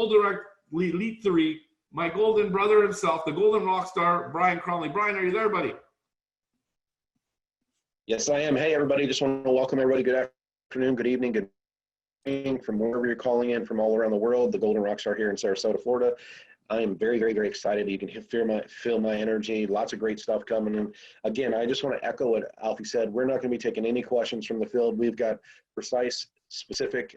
Direct Elite 3, my golden brother himself, the golden rock star, Brian Cromley. Brian, are you there, buddy? Yes, I am. Hey, everybody. Just want to welcome everybody. Good afternoon, good evening, good morning from wherever you're calling in from all around the world. The Golden Rockstar here in Sarasota, Florida. I am very, very, very excited. You can feel my energy. Lots of great stuff coming in. Again, I just want to echo what Alfie said. We're not going to be taking any questions from the field. We've got precise, specific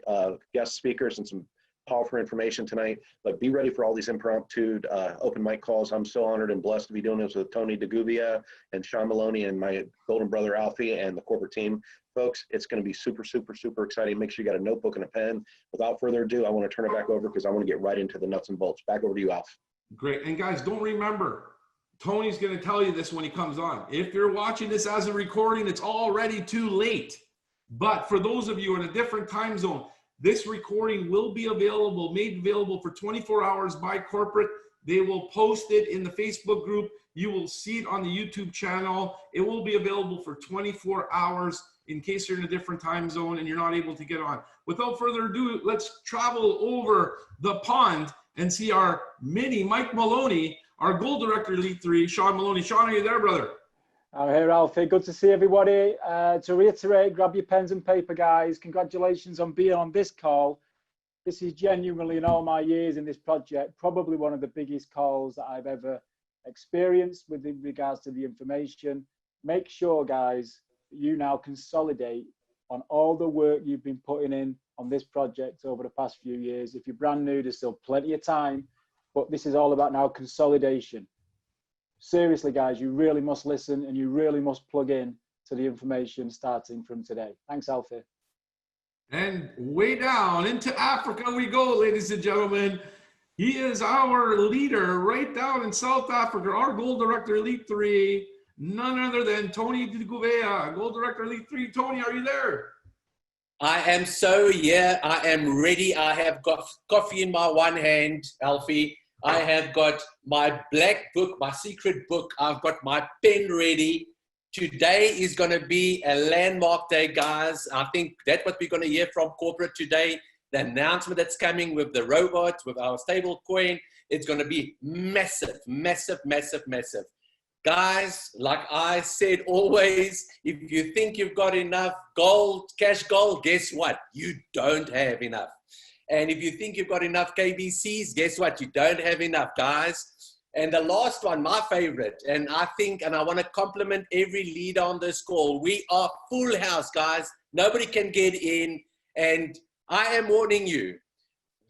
guest speakers and some powerful information tonight, but be ready for all these impromptu open mic calls. I'm so honored and blessed to be doing this with Tony DeGuvia and Sean Maloney and my golden brother Alfie and the corporate team. Folks, it's going to be super, super, super exciting. Make sure you got a notebook and a pen. Without further ado, I want to turn it back over because I want to get right into the nuts and bolts. Back over to you, Alf. Great. And guys, don't remember, Tony's going to tell you this when he comes on. If you're watching this as a recording, it's already too late. But for those of you in a different time zone, this recording will be available, made available for 24 hours by corporate. They will post it in the Facebook group. You will see it on the YouTube channel. It will be available for 24 hours in case you're in a different time zone and you're not able to get on. Without further ado, let's travel over the pond and see our mini Mike Maloney, our Gold Director Elite 3, Sean Maloney. Sean, are you there, brother? I'm here, Alfie. Good to see everybody. To reiterate, grab your pens and paper, guys. Congratulations on being on this call. This is genuinely, in all my years in this project, probably one of the biggest calls that I've ever experienced with regards to the information. Make sure, guys, you now consolidate on all the work you've been putting in on this project over the past few years. If you're brand new, there's still plenty of time, but this is all about now consolidation. Seriously, guys, you really must listen and you really must plug in to the information starting from today. Thanks, Alfie. And way down into Africa we go, ladies and gentlemen. He is our leader right down in South Africa, our Gold Director Elite 3, none other than Tony DeGuvia, Gold Director Elite 3. Tony, are you there? I am so here. I am ready. I have got coffee in my one hand, Alfie. I have got my black book, my secret book. I've got my pen ready. Today is going to be a landmark day, guys. I think that's what we're going to hear from corporate today. The announcement that's coming with the robots, with our stable coin, it's going to be massive, massive, massive, massive. Guys, like I said always, if you think you've got enough gold, cash gold, guess what? You don't have enough. And if you think you've got enough KBCs, guess what? You don't have enough, guys. And the last one, my favorite, and I think, and I want to compliment every leader on this call, we are full house, guys. Nobody can get in. And I am warning you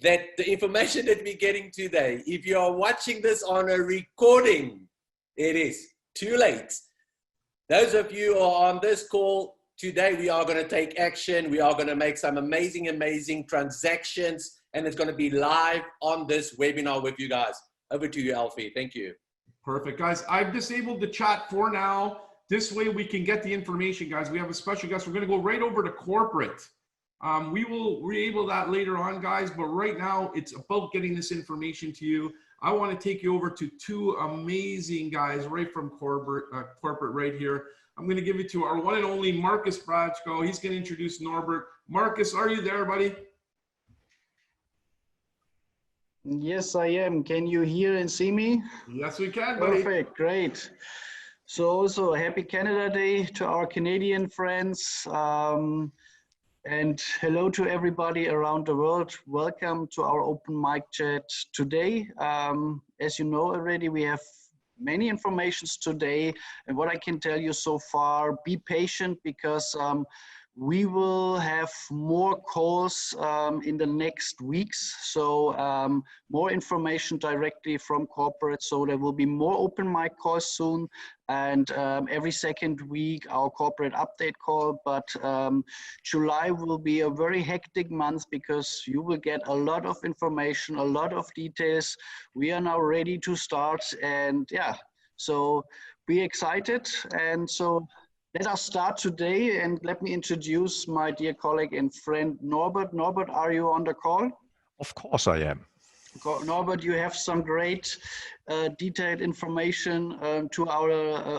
that the information that we're getting today, if you are watching this on a recording, it is too late. Those of you who are on this call, today we are going to take action. We are going to make some amazing, amazing transactions, and it's going to be live on this webinar with you guys. Over to you, Alfie. Thank you. Perfect, guys. I've disabled the chat for now. This way we can get the information, guys. We have a special guest. We're going to go right over to corporate. We will re-able that later on, guys, but right now it's about getting this information to you. I want to take you over to two amazing guys right from corporate right here. I'm going to give it to our one and only Marcus Bratchko. He's going to introduce Norbert. Marcus, are you there, buddy? Yes, I am. Can you hear and see me? Yes, we can, buddy. Perfect, great. So also happy Canada Day to our Canadian friends. And hello to everybody around the world. Welcome to our open mic chat today. As you know already, we have many informations today. And what I can tell you so far, be patient because we will have more calls in the next weeks. So more information directly from corporate. So there will be more open mic calls soon. And every second week, our corporate update call. But July will be a very hectic month because you will get a lot of information, a lot of details. We are now ready to start. And yeah, so be excited. And so let us start today, and let me introduce my dear colleague and friend, Norbert. Norbert, are you on the call? Of course I am. Norbert, you have some great detailed information to our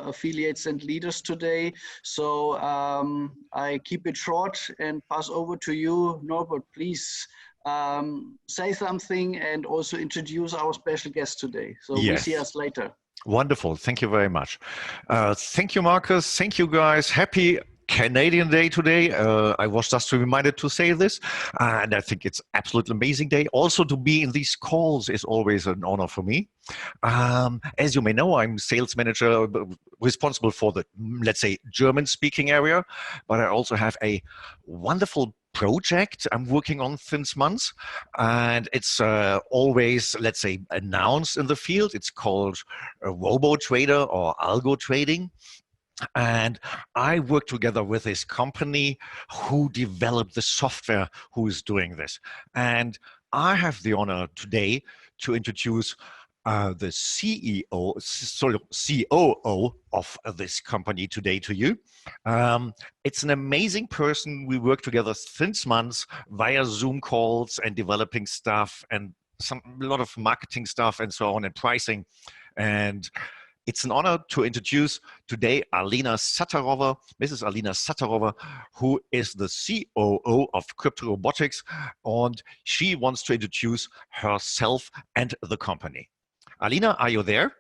affiliates and leaders today. So I keep it short and pass over to you. Norbert, please say something and also introduce our special guest today. So we Yes. see us later. Wonderful. Thank you very much. Thank you, Marcus. Thank you, guys. Happy Canadian Day today. I was just reminded to say this, and I think it's absolutely amazing day. Also, to be in these calls is always an honor for me. As you may know, I'm sales manager responsible for the, let's say, German-speaking area, but I also have a wonderful project I'm working on since months, and it's always, let's say, announced in the field. It's called robo trader or algo trading. And I work together with this company who developed the software who is doing this. And I have the honor today to introduce the COO of this company today to you. It's an amazing person. We work together since months via Zoom calls and developing stuff and a lot of marketing stuff and so on and pricing. And it's an honor to introduce today Alina Sattarova, Mrs. Alina Sattarova, who is the COO of Crypto Robotics, and she wants to introduce herself and the company. Alina, are you there?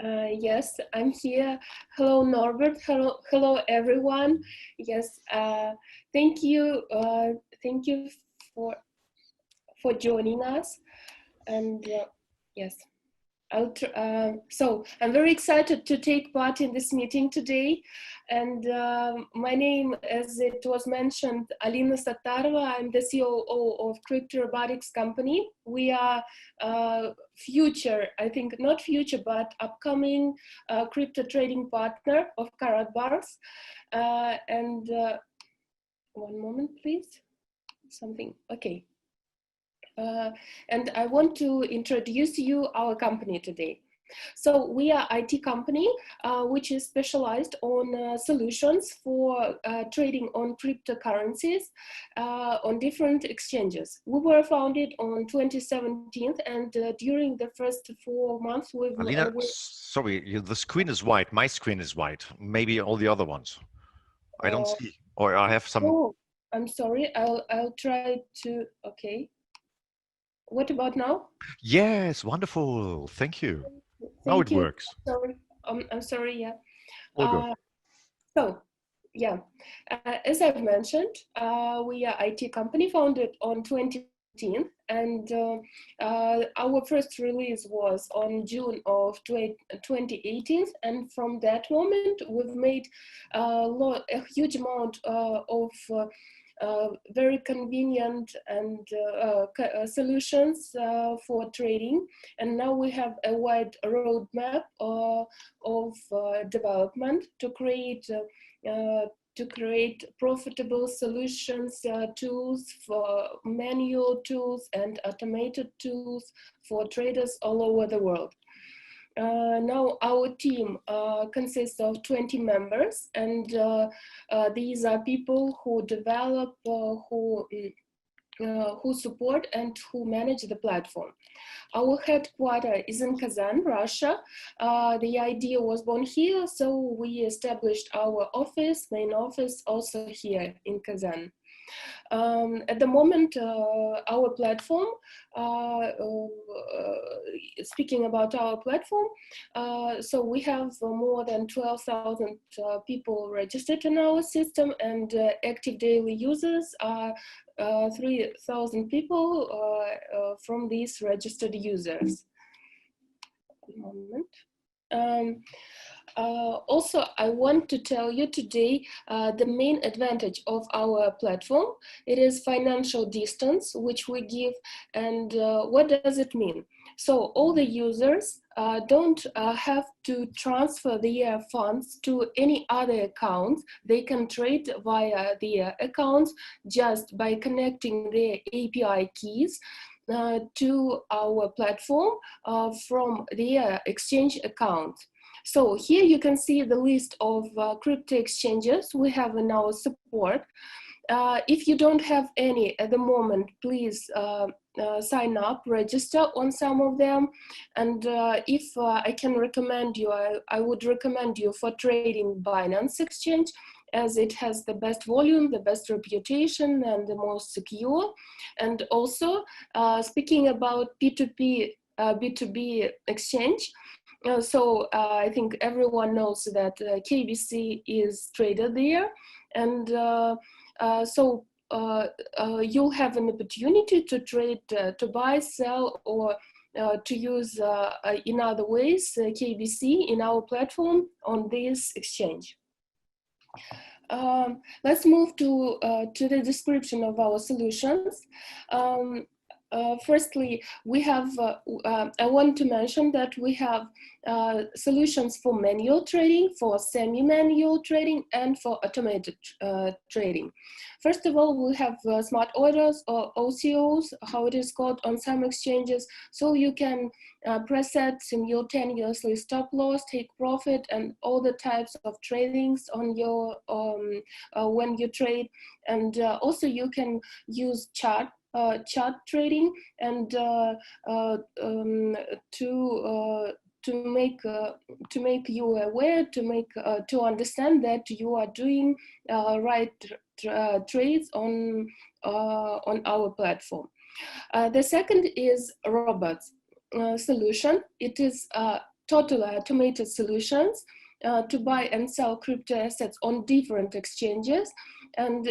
Yes, I'm here. Hello, Norbert. Hello, everyone. Yes, thank you for joining us. And yes. So I'm very excited to take part in this meeting today. And my name, as it was mentioned, Alina Sattarova. I'm the COO of Crypto Robotics company. We are future, I think not future, but upcoming crypto trading partner of Karatbars. And one moment, please. Something, okay. And I want to introduce you our company today. So we are IT company, which is specialized on solutions for trading on cryptocurrencies on different exchanges. We were founded on 2017, and during the first 4 months, Alina, sorry, the screen is white. My screen is white. Maybe all the other ones. I don't see, or I have some. Oh, I'm sorry. I'll try to. Okay. What about now? Yes, wonderful. Thank you. Now it works. Sorry. I'm sorry, yeah. All good. So, yeah, as I've mentioned, we are IT company founded on 2018, and our first release was on June of 2018, and from that moment, we've made a huge amount of very convenient and solutions for trading, and now we have a wide roadmap of development to create profitable solutions, tools for manual tools and automated tools for traders all over the world. Now our team consists of 20 members, and these are people who develop, who support, and who manage the platform. Our headquarters is in Kazan, Russia. The idea was born here, so we established our main office also here in Kazan. At the moment, our platform, speaking about our platform, so we have more than 12,000 people registered in our system, and active daily users are 3,000 people from these registered users. One moment. Also, I want to tell you today the main advantage of our platform. It is financial distance, which we give. And what does it mean? So all the users don't have to transfer their funds to any other accounts. They can trade via their accounts just by connecting their API keys to our platform from their exchange account. So here you can see the list of crypto exchanges we have in our support. If you don't have any at the moment, please sign up, register on some of them. And if I can recommend you, I would recommend you for trading Binance Exchange. as it has the best volume, the best reputation, and the most secure. And also, speaking about P2P, B2B exchange, I think everyone knows that KBC is traded there, and you'll have an opportunity to trade, to buy, sell, or to use in other ways KBC in our platform on this exchange. Let's move to the description of our solutions. Firstly, we have, I want to mention that we have solutions for manual trading, for semi-manual trading, and for automated trading. First of all, we have smart orders, or OCOs, how it is called on some exchanges. So you can preset simultaneously stop loss, take profit, and all the types of tradings on your when you trade. And also you can use chart trading and to make you aware, to understand that you are doing right trades on our platform. The second is robots solution. It is totally automated solutions to buy and sell crypto assets on different exchanges. And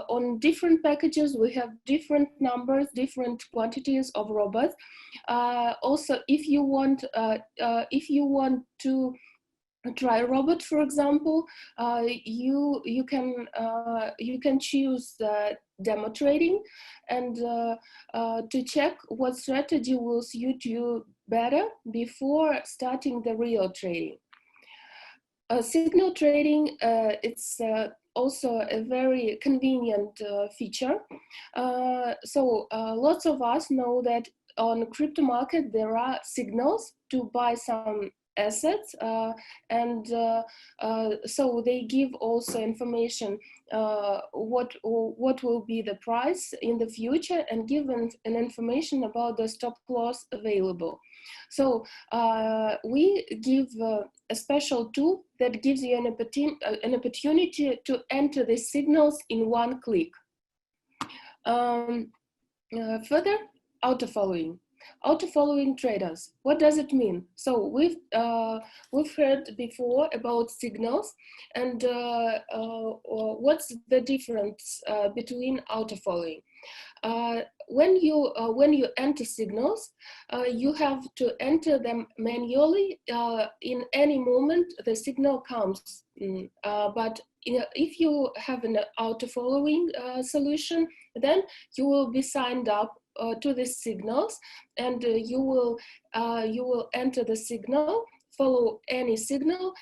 on different packages, we have different numbers, different quantities of robots. Also, if you want to try a robot, for example, you can choose demo trading, and to check what strategy will suit you better before starting the real trading. Signal trading, it's also a very convenient feature. Lots of us know that on crypto market there are signals to buy some assets, and so they give also information what will be the price in the future, and give an information about the stop loss available. So we give a special tool that gives you an opportunity to enter the signals in one click. Further, auto-following. Auto-following traders, what does it mean? So we've heard before about signals, and what's the difference between auto-following? When you enter signals, you have to enter them manually. In any moment the signal comes, but if you have an auto-following solution, then you will be signed up to the signals, and you will enter the signal, follow any signal.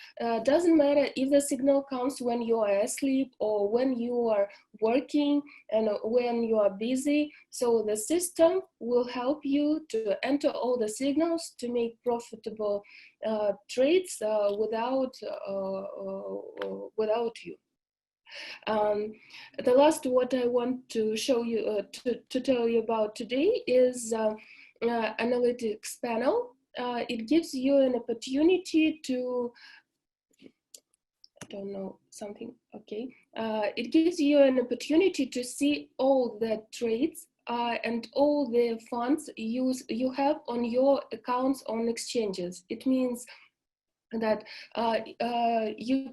Doesn't matter if the signal comes when you are asleep or when you are working and when you are busy. So the system will help you to enter all the signals to make profitable trades without you. The last what I want to show you, to tell you about today is analytics panel. It gives you an opportunity to, I don't know, something, okay. It gives you an opportunity to see all the trades and all the funds you have on your accounts on exchanges. It means that you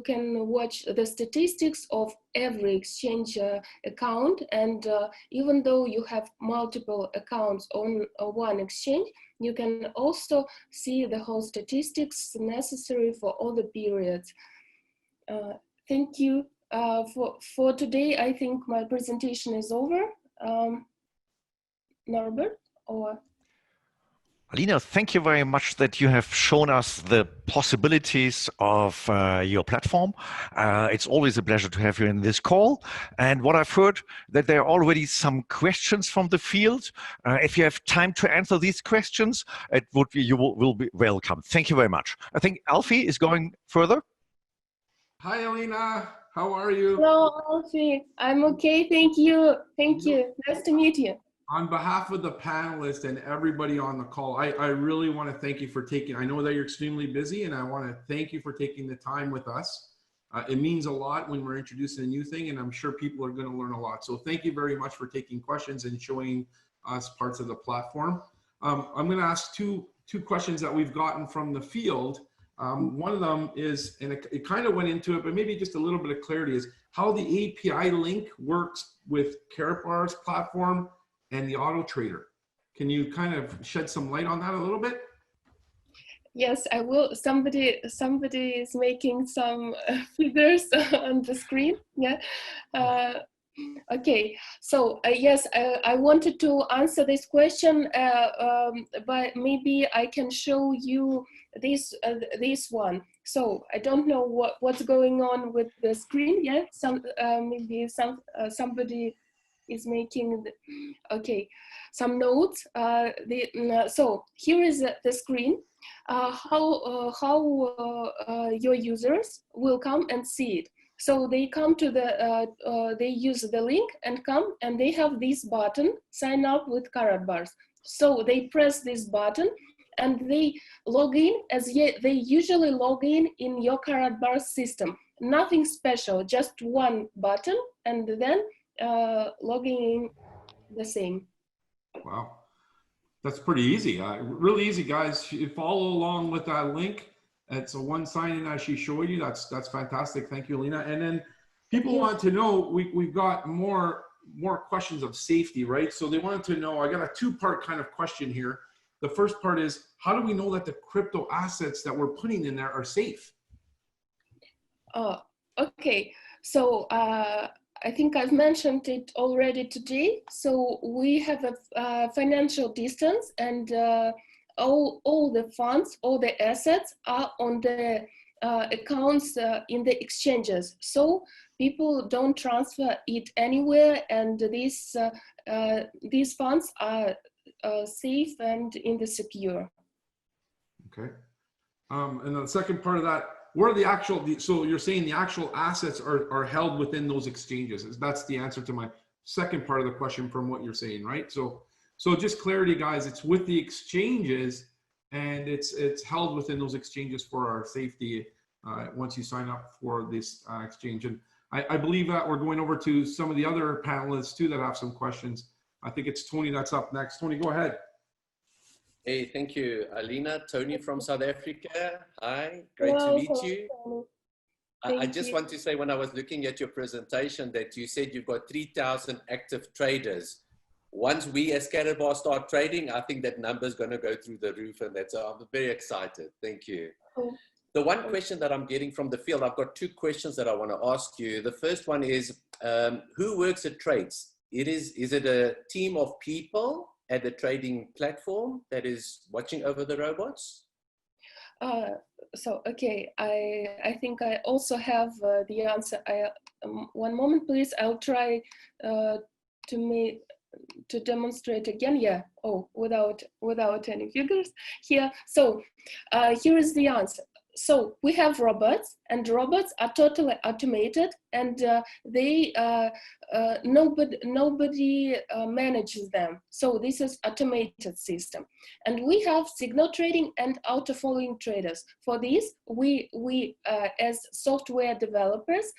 can watch the statistics of every exchange account, and even though you have multiple accounts on one exchange, you can also see the whole statistics necessary for all the periods. Thank you for today. I think my presentation is over. Norbert, or? Alina, thank you very much that you have shown us the possibilities of your platform. It's always a pleasure to have you in this call. And what I've heard, that there are already some questions from the field. If you have time to answer these questions, you will be welcome. Thank you very much. I think Alfie is going further. Hi, Alina. How are you? Hello, Alfie. I'm okay. Thank you. Thank you. Nice to meet you. On behalf of the panelists and everybody on the call, I really want to thank you for taking, I know that you're extremely busy, and I want to thank you for taking the time with us. It means a lot when we're introducing a new thing, and I'm sure people are going to learn a lot. So thank you very much for taking questions and showing us parts of the platform. I'm going to ask two questions that we've gotten from the field. One of them is, and it kind of went into it, but maybe just a little bit of clarity, is how the API link works with Karatbars platform and the auto trader. Can you kind of shed some light on that a little bit? Yes, I will. Somebody is making some figures on the screen. Yeah. Okay. So yes, I wanted to answer this question, but maybe I can show you this one. So I don't know what's going on with the screen. Yeah. Maybe somebody is making some notes. So here is the screen. How your users will come and see it. So they come to they use the link and come, and they have this button, sign up with Karatbars. So they press this button and they log in as they usually log in your Karatbars system. Nothing special, just one button, and then logging in the same. Wow, that's pretty easy. Really easy, guys. You follow along with that link. It's a one sign in as she showed you. That's fantastic. Thank you, Alina. And then people want to know, we've got more questions of safety, right? So they wanted to know, I got a two-part kind of question here. The first part is, how do we know that the crypto assets that we're putting in there are safe? Okay, so I think I've mentioned it already today. So we have a financial distance, and all the funds, all the assets are on the accounts in the exchanges. So people don't transfer it anywhere, and these funds are safe and in the secure. Okay. And the second part of that, what are the actual, so you're saying the actual assets are held within those exchanges. That's the answer to my second part of the question from what you're saying, right? So just clarity, guys, it's with the exchanges, and it's held within those exchanges for our safety once you sign up for this exchange. And I believe that we're going over to some of the other panelists too that have some questions. I think it's Tony that's up next. Tony, go ahead. Hey, thank you, Alina. Tony from South Africa. Hi, great to meet you. I just want to say, when I was looking at your presentation, that you said you've got 3,000 active traders. Once we as Karatbars start trading, I think that number is going to go through the roof, and I'm very excited. Thank you. The one question that I'm getting from the field, I've got two questions that I want to ask you. The first one is, who works at trades? Is it a team of people at the trading platform that is watching over the robots? So, okay, I think I also have the answer. One moment, please. I'll try to demonstrate again. Yeah. Oh, without any figures here. So here is the answer. So we have robots, and robots are totally automated, and nobody manages them. So this is automated system. And we have signal trading and auto following traders. For this, we as software developers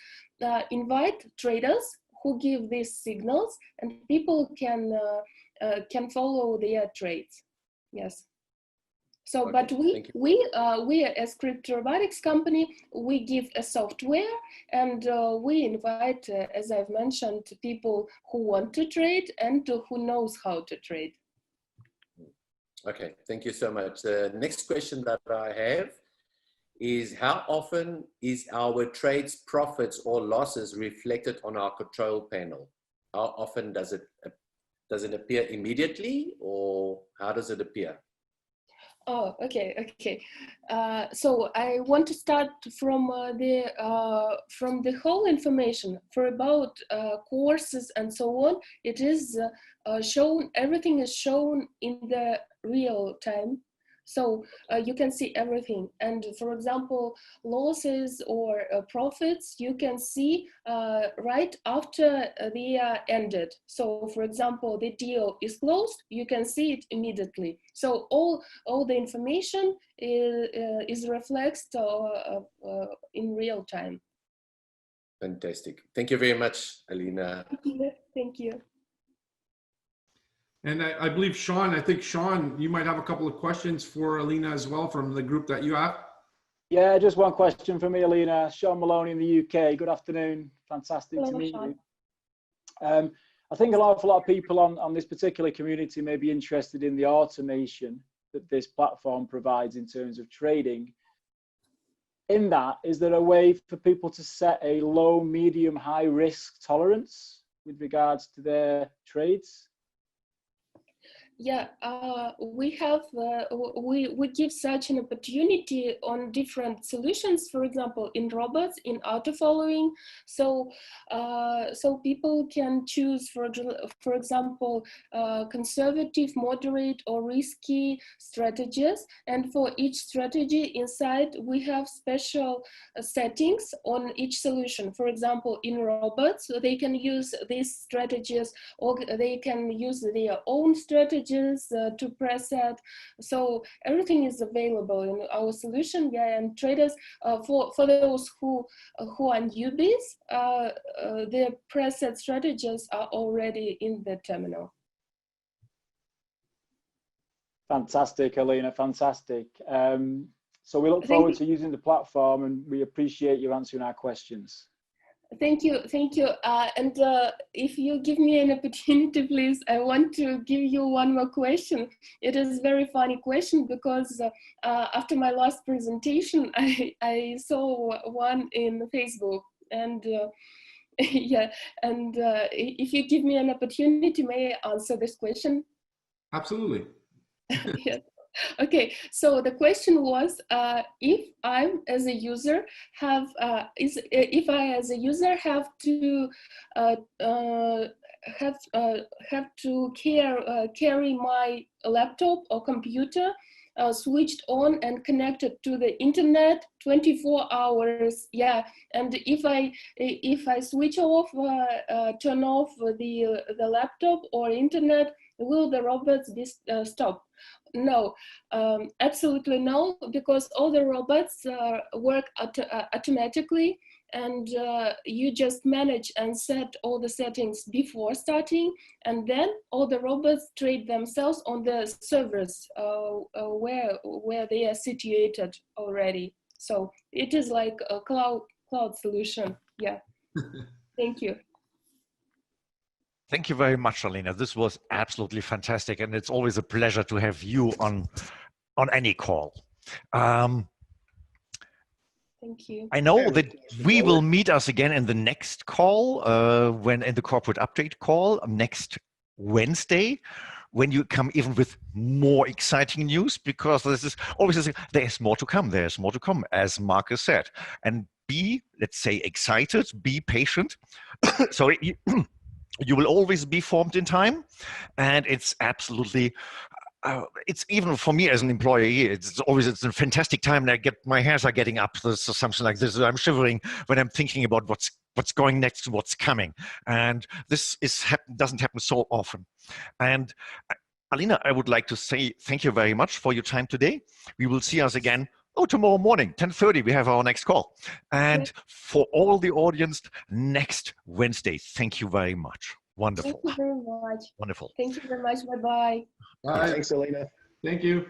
invite traders who give these signals, and people can follow their trades. Yes. So, okay, but we as crypto robotics company, we give a software, and we invite, as I've mentioned, people who want to trade and who knows how to trade. Okay, thank you so much. The next question that I have is, how often is our trades profits or losses reflected on our control panel? How often does it appear immediately, or how does it appear? Oh, okay. So I want to start from the whole information for about courses and so on. It is shown. Everything is shown in the real time. So you can see everything. And for example, losses or profits, you can see right after they are ended. So for example, the deal is closed, you can see it immediately. So all the information is reflected in real time. Fantastic. Thank you very much, Alina. Thank you. And I believe Sean, I think Sean, you might have a couple of questions for Alina as well from the group that you have. Yeah, just one question for me, Alina. Sean Maloney in the UK. Good afternoon. Fantastic Hello, to meet Sean. you. I think an awful lot of people on this particular community may be interested in the automation that this platform provides in terms of trading. In that, is there a way for people to set a low, medium, high risk tolerance with regards to their trades? Yeah, we have we give such an opportunity on different solutions. For example, in robots, in auto following, so so people can choose, for example, conservative, moderate, or risky strategies. And for each strategy inside, we have special settings on each solution. For example, in robots, they can use these strategies, or they can use their own strategies to preset. So everything is available in our solution. Yeah, and traders, for those who are newbies, the preset strategies are already in the terminal. Fantastic, Alina, fantastic. So we look forward to using the platform, and we appreciate you answering our questions. Thank you, thank you. And if you give me an opportunity, please, I want to give you one more question. It is a very funny question because after my last presentation, I saw one in Facebook, and yeah, and if you give me an opportunity, may I answer this question? Absolutely. Yes. Okay, so the question was, if I as a user have to carry my laptop or computer switched on and connected to the internet 24 hours, yeah, and if I switch off, turn off the laptop or internet, will the robots stop? No, absolutely no, because all the robots work automatically, and you just manage and set all the settings before starting, and then all the robots trade themselves on the servers where they are situated already. So it is like a cloud solution. Yeah. Thank you. Thank you very much, Alina. This was absolutely fantastic, and it's always a pleasure to have you on any call. Thank you. I know that we will meet us again in the next call, when in the corporate update call next Wednesday, when you come even with more exciting news, because this is always, there's more to come. There's more to come, as Marcus said. And be, let's say, excited, be patient. Sorry. You will always be formed in time, and it's absolutely, it's even for me as an employee, it's a fantastic time, and my hairs are getting up, or something like this. I'm shivering when I'm thinking about what's going next, what's coming, and this doesn't happen so often. And Alina, I would like to say thank you very much for your time today. We will see us again. Tomorrow morning, 10:30, we have our next call. And for all the audience, next Wednesday. Thank you very much. Wonderful. Thank you very much. Wonderful. Thank you very much. Bye-bye. Bye. Thanks, Alina. Thank you.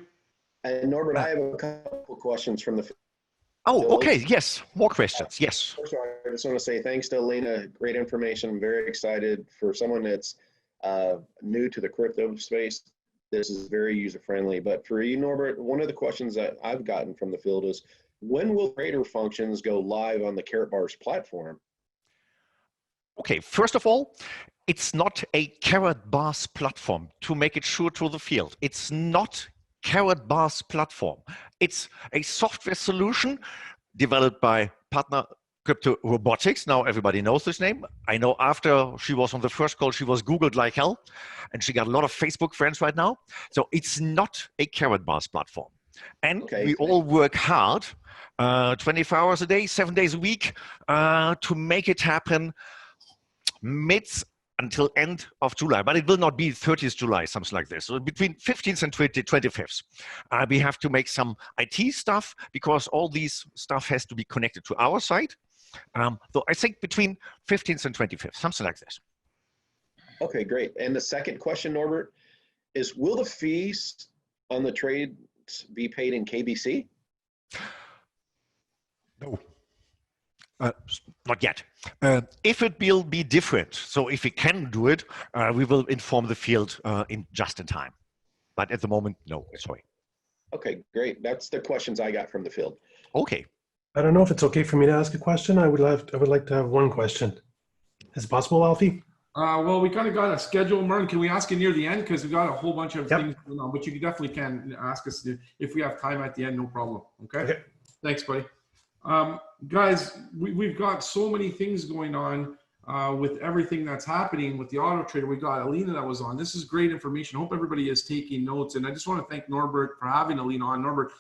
And Norbert, I have a couple questions from the. Oh, okay. Yes. More questions. Yes. First of all, I just want to say thanks to Alina. Great information. I'm very excited for someone that's new to the crypto space. This is very user-friendly. But for you, Norbert, one of the questions that I've gotten from the field is, when will trader functions go live on the Karatbars platform? Okay, first of all, it's not a Karatbars platform, to make it sure to the field. It's not Karatbars platform. It's a software solution developed by partner Crypto Robotics. Now everybody knows this name. I know after she was on the first call, she was Googled like hell, and she got a lot of Facebook friends right now. So it's not a Karatbars platform. And Okay, we all work hard, 24 hours a day, 7 days a week, to make it happen mid until end of July, but it will not be 30th July, something like this. So between 15th and 25th, we have to make some IT stuff because all these stuff has to be connected to our site. So I think between 15th and 25th, something like this. Okay, great. And the second question, Norbert, is will the fees on the trades be paid in KBC? No. Not yet. If it will be different, so if we can do it, we will inform the field in time. But at the moment, no, sorry. Okay, great. That's the questions I got from the field. Okay. I don't know if it's okay for me to ask a question. I would like to have one question. Is it possible, Alfie? Well, we kind of got a schedule, Martin. Can we ask it near the end? Because we got a whole bunch of things going on, but you definitely can ask us if we have time at the end, no problem. Okay. Thanks, buddy. Guys, we've got so many things going on with everything that's happening with the auto trader. We got Alina that was on. This is great information. I hope everybody is taking notes. And I just want to thank Norbert for having Alina on. Norbert,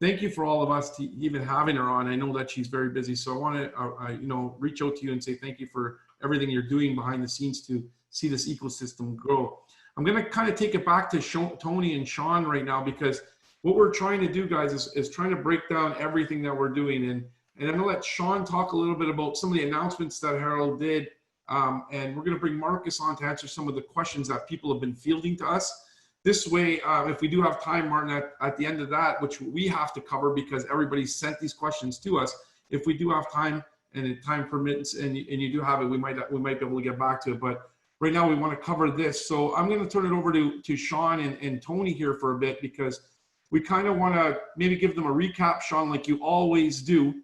thank you for all of us to even having her on. I know that she's very busy. So I want to, reach out to you and say thank you for everything you're doing behind the scenes to see this ecosystem grow. I'm going to kind of take it back to Tony and Sean right now, because what we're trying to do, guys, is trying to break down everything that we're doing. And I'm going to let Sean talk a little bit about some of the announcements that Harold did. And we're going to bring Marcus on to answer some of the questions that people have been fielding to us. This way, if we do have time, Martin, at the end of that, which we have to cover because everybody sent these questions to us, if we do have time and if time permits and you do have it, we might be able to get back to it. But right now we want to cover this. So I'm going to turn it over to Sean and Tony here for a bit, because we kind of want to maybe give them a recap, Sean, like you always do.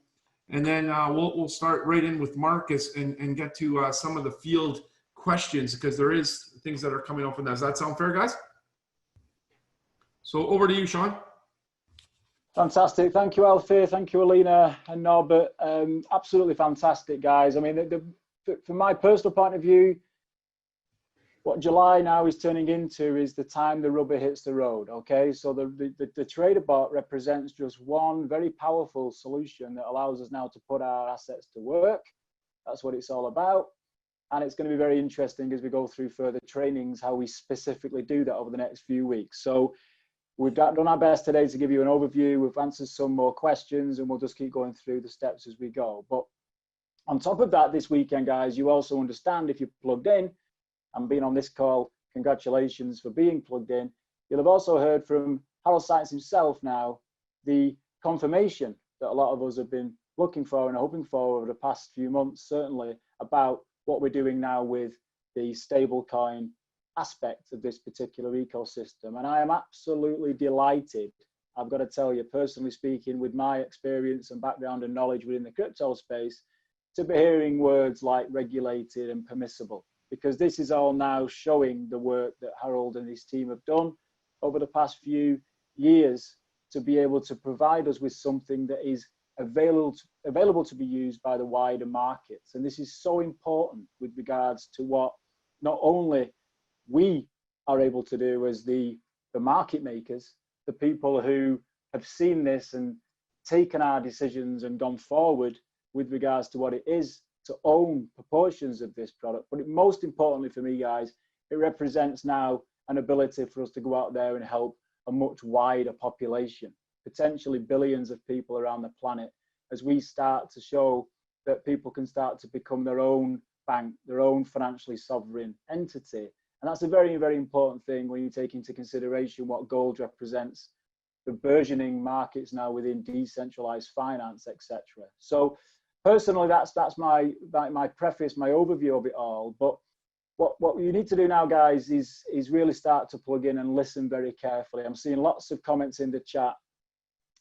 And then we'll start right in with Marcus and get to some of the field questions, because there is things that are coming up in that. Does that sound fair, guys? So over to you, Sean. Fantastic. Thank you, Alfie. Thank you, Alina and Norbert. Absolutely fantastic, guys. I mean, from my personal point of view, what July now is turning into is the time the rubber hits the road, okay? So the trader bot represents just one very powerful solution that allows us now to put our assets to work. That's what it's all about. And it's going to be very interesting as we go through further trainings, how we specifically do that over the next few weeks. So we've done our best today to give you an overview. We've answered some more questions, and we'll just keep going through the steps as we go. But on top of that, this weekend, guys, you also understand, if you're plugged in and been on this call, congratulations for being plugged in. You'll have also heard from Harold Sykes himself now, the confirmation that a lot of us have been looking for and hoping for over the past few months, certainly, about what we're doing now with the stablecoin aspect of this particular ecosystem. And I am absolutely delighted, I've got to tell you, personally speaking, with my experience and background and knowledge within the crypto space, to be hearing words like regulated and permissible, because this is all now showing the work that Harold and his team have done over the past few years to be able to provide us with something that is available to be used by the wider markets. And this is so important with regards to what not only we are able to do as the market makers, the people who have seen this and taken our decisions and gone forward with regards to what it is to own proportions of this product. But most importantly for me, guys, it represents now an ability for us to go out there and help a much wider population, potentially billions of people around the planet, as we start to show that people can start to become their own bank, their own financially sovereign entity. And that's a very, very important thing when you take into consideration what gold represents, the burgeoning markets now within decentralized finance, etc. So personally, that's my preface, my overview of it all. But what you need to do now, guys, is really start to plug in and listen very carefully. I'm seeing lots of comments in the chat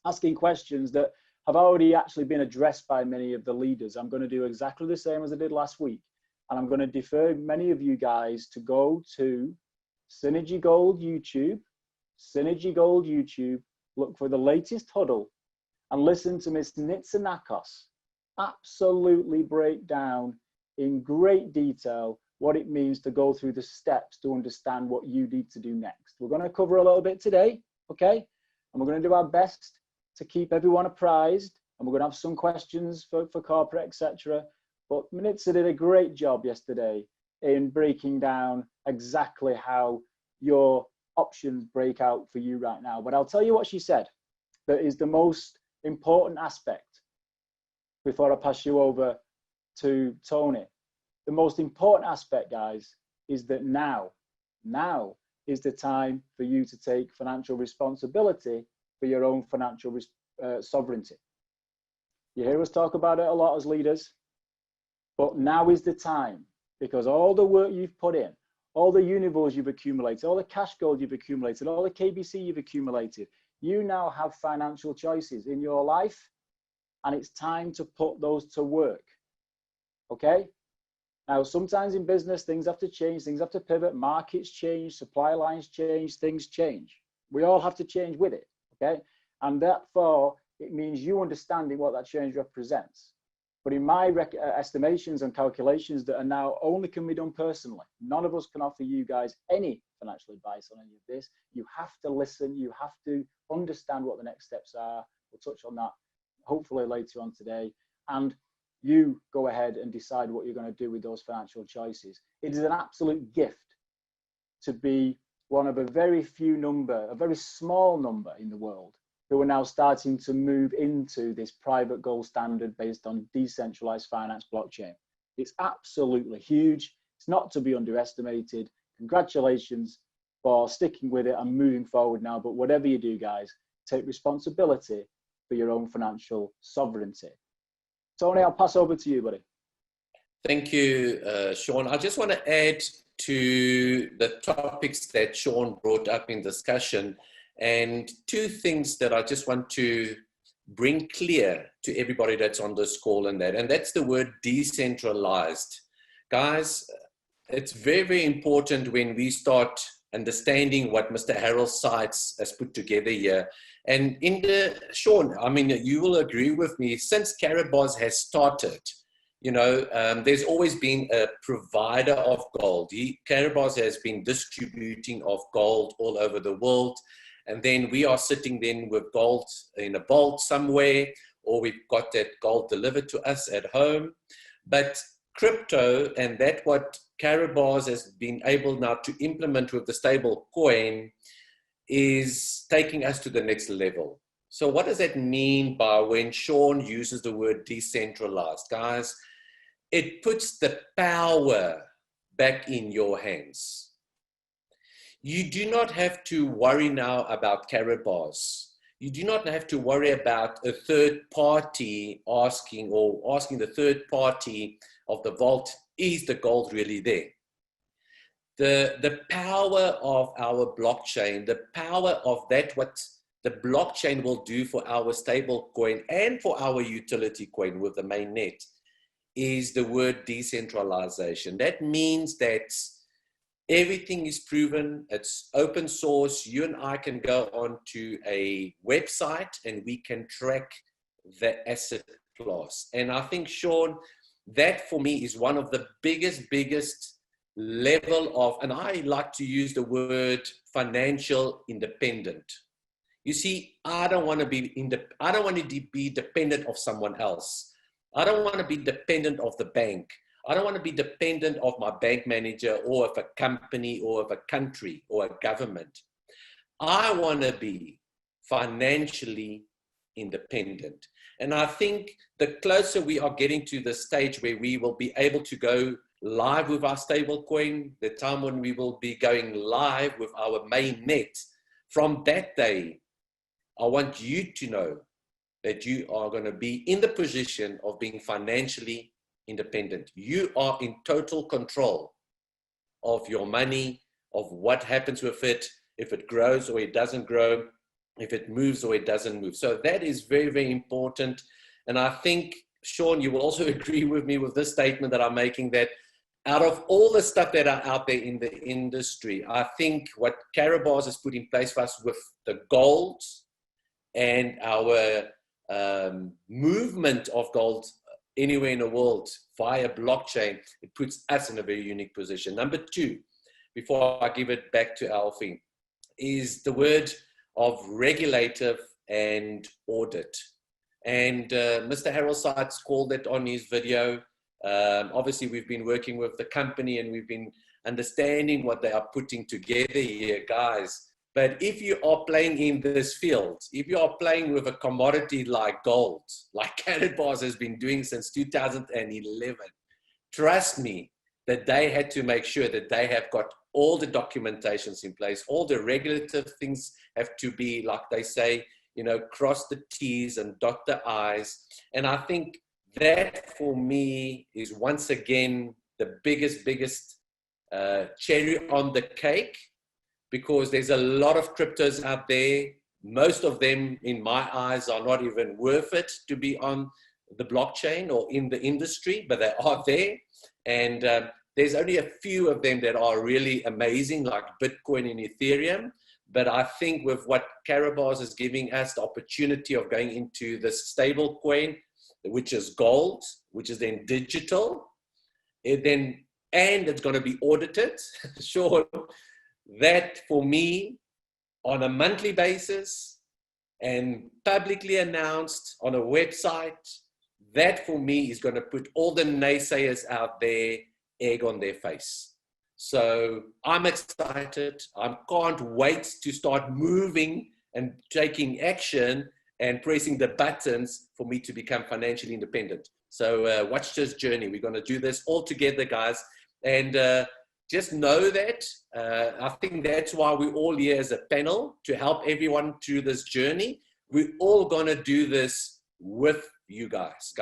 asking questions that have already actually been addressed by many of the leaders. I'm going to do exactly the same as I did last week. And I'm going to defer many of you guys to go to Synergy Gold YouTube, look for the latest huddle and listen to Ms. Nitsanakos absolutely break down in great detail what it means to go through the steps to understand what you need to do next. We're going to cover a little bit today, okay? and we're going to do our best to keep everyone apprised, and we're going to have some questions for corporate, etc. But Manitza did a great job yesterday in breaking down exactly how your options break out for you right now. But I'll tell you what she said that is the most important aspect before I pass you over to Tony. The most important aspect, guys, is that now is the time for you to take financial responsibility for your own financial sovereignty. You hear us talk about it a lot as leaders, but now is the time, because all the work you've put in, all the Univos you've accumulated, all the cash gold you've accumulated, all the KBC you've accumulated, you now have financial choices in your life, and it's time to put those to work. Okay? Now, sometimes in business, things have to change, things have to pivot, markets change, supply lines change, things change. We all have to change with it, okay? And therefore, it means you understanding what that change represents. But in my estimations and calculations that are now only can be done personally, none of us can offer you guys any financial advice on any of this. You have to listen, you have to understand what the next steps are. We'll touch on that hopefully later on today. And you go ahead and decide what you're going to do with those financial choices. It is an absolute gift to be one of a very few number, a very small number in the world who are now starting to move into this private gold standard based on decentralized finance blockchain. It's absolutely huge. It's not to be underestimated. Congratulations for sticking with it and moving forward now. But whatever you do, guys, take responsibility for your own financial sovereignty. Tony, I'll pass over to you, buddy. Thank you, Sean. I just want to add to the topics that Sean brought up in discussion, and two things that I just want to bring clear to everybody that's on this call, and that's the word decentralized. Guys, it's very, very important when we start understanding what Mr. Harold Seitz has put together here. And Sean, I mean, you will agree with me, since Karatbars has started, you know, there's always been a provider of gold. Karatbars has been distributing of gold all over the world. And then we are sitting then with gold in a vault somewhere, or we've got that gold delivered to us at home. But crypto, and that what Karatbars has been able now to implement with the stable coin, is taking us to the next level. So what does that mean by when Sean uses the word decentralized? Guys, it puts the power back in your hands. You do not have to worry now about Karatbars. You do not have to worry about a third party asking the third party of the vault, is the gold really there? The power of our blockchain, the power of that, what the blockchain will do for our stable coin and for our utility coin with the mainnet, is the word decentralization. That means that everything is proven, it's open source. You and I can go onto a website and we can track the asset class. And I think, Sean, that for me is one of the biggest level of, and I like to use the word financial independent. You see, I don't want to be dependent of someone else. I don't want to be dependent of the bank. I don't want to be dependent of my bank manager or of a company or of a country or a government. I want to be financially independent. And I think the closer we are getting to the stage where we will be able to go live with our stable coin, the time when we will be going live with our main net, from that day, I want you to know that you are going to be in the position of being financially independent. You are in total control of your money, of what happens with it, if it grows or it doesn't grow, if it moves or it doesn't move. So that is very, very important. And I think, Sean, you will also agree with me with this statement that I'm making, that out of all the stuff that are out there in the industry, I think what Karatbars has put in place for us with the gold and our movement of gold anywhere in the world via blockchain, it puts us in a very unique position. Number two, before I give it back to Alfie, is the word of regulative and audit. And Mr. Harold Seitz called it on his video. Obviously, we've been working with the company and we've been understanding what they are putting together here, guys. But if you are playing in this field, if you are playing with a commodity like gold, like Karatbars has been doing since 2011, trust me that they had to make sure that they have got all the documentations in place, all the regulative things have to be, like they say, you know, cross the T's and dot the I's. And I think that for me is once again the biggest cherry on the cake, because there's a lot of cryptos out there. Most of them, in my eyes, are not even worth it to be on the blockchain or in the industry, but they are there. And there's only a few of them that are really amazing, like Bitcoin and Ethereum. But I think with what Karatbars is giving us, the opportunity of going into the stable coin, which is gold, which is then digital, and it's going to be audited, sure. That for me, on a monthly basis and publicly announced on a website, that for me is going to put all the naysayers out there egg on their face. So I'm excited. I can't wait to start moving and taking action and pressing the buttons for me to become financially independent. So watch this journey. We're going to do this all together, guys. And just know that I think that's why we're all here as a panel, to help everyone through this journey. We're all going to do this with you guys.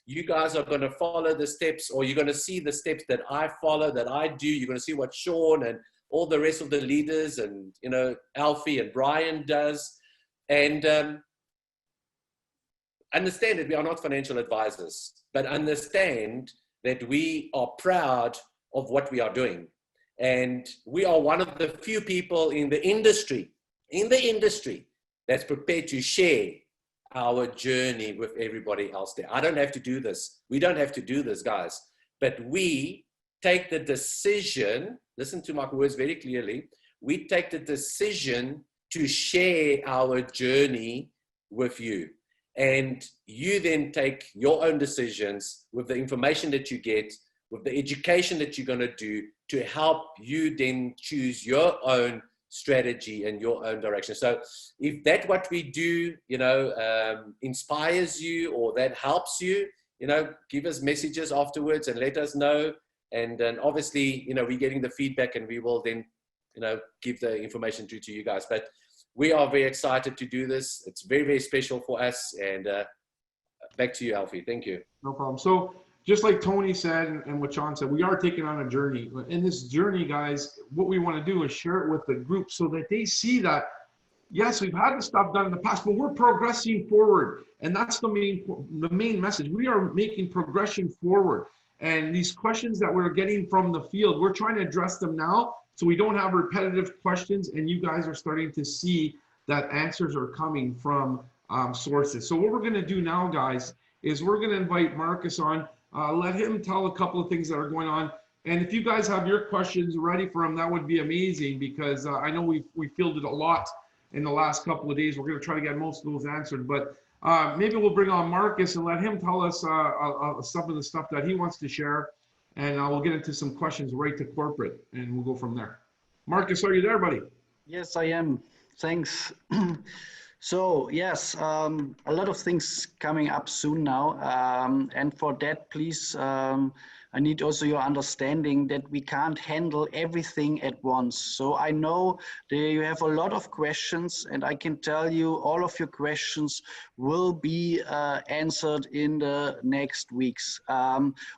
You guys are going to follow the steps, or you're going to see the steps that I follow, that I do. You're going to see what Sean and all the rest of the leaders and, you know, Alfie and Brian does. And understand that we are not financial advisors, but understand that we are proud of what we are doing. And we are one of the few people in the industry that's prepared to share our journey with everybody else there. I don't have to do this. We don't have to do this, guys. But we take the decision, listen to my words very clearly, we take the decision to share our journey with you. And you then take your own decisions with the information that you get, with the education that you're going to do, to help you then choose your own strategy and your own direction. So if that what we do, you know, inspires you, or that helps you, you know, give us messages afterwards and let us know. And then obviously, you know, we're getting the feedback and we will then, you know, give the information to you guys. But we are very excited to do this. It's very, very special for us. And back to you, Alfie. Thank you. No problem. So just like Tony said and what Sean said, we are taking on a journey. In this journey, guys, what we want to do is share it with the group so that they see that, yes, we've had this stuff done in the past, but we're progressing forward. And that's the main message. We are making progression forward. And these questions that we're getting from the field, we're trying to address them now so we don't have repetitive questions, and you guys are starting to see that answers are coming from sources. So what we're going to do now, guys, is we're going to invite Marcus on. Let him tell a couple of things that are going on. And if you guys have your questions ready for him, that would be amazing, because I know we fielded a lot in the last couple of days. We're going to try to get most of those answered. But maybe we'll bring on Marcus and let him tell us some of the stuff that he wants to share. And we'll get into some questions right to corporate, and we'll go from there. Marcus, are you there, buddy? Yes, I am. Thanks. So yes, a lot of things coming up soon now. And for that, please, I need also your understanding that we can't handle everything at once. So I know that you have a lot of questions, and I can tell you all of your questions will be answered in the next weeks.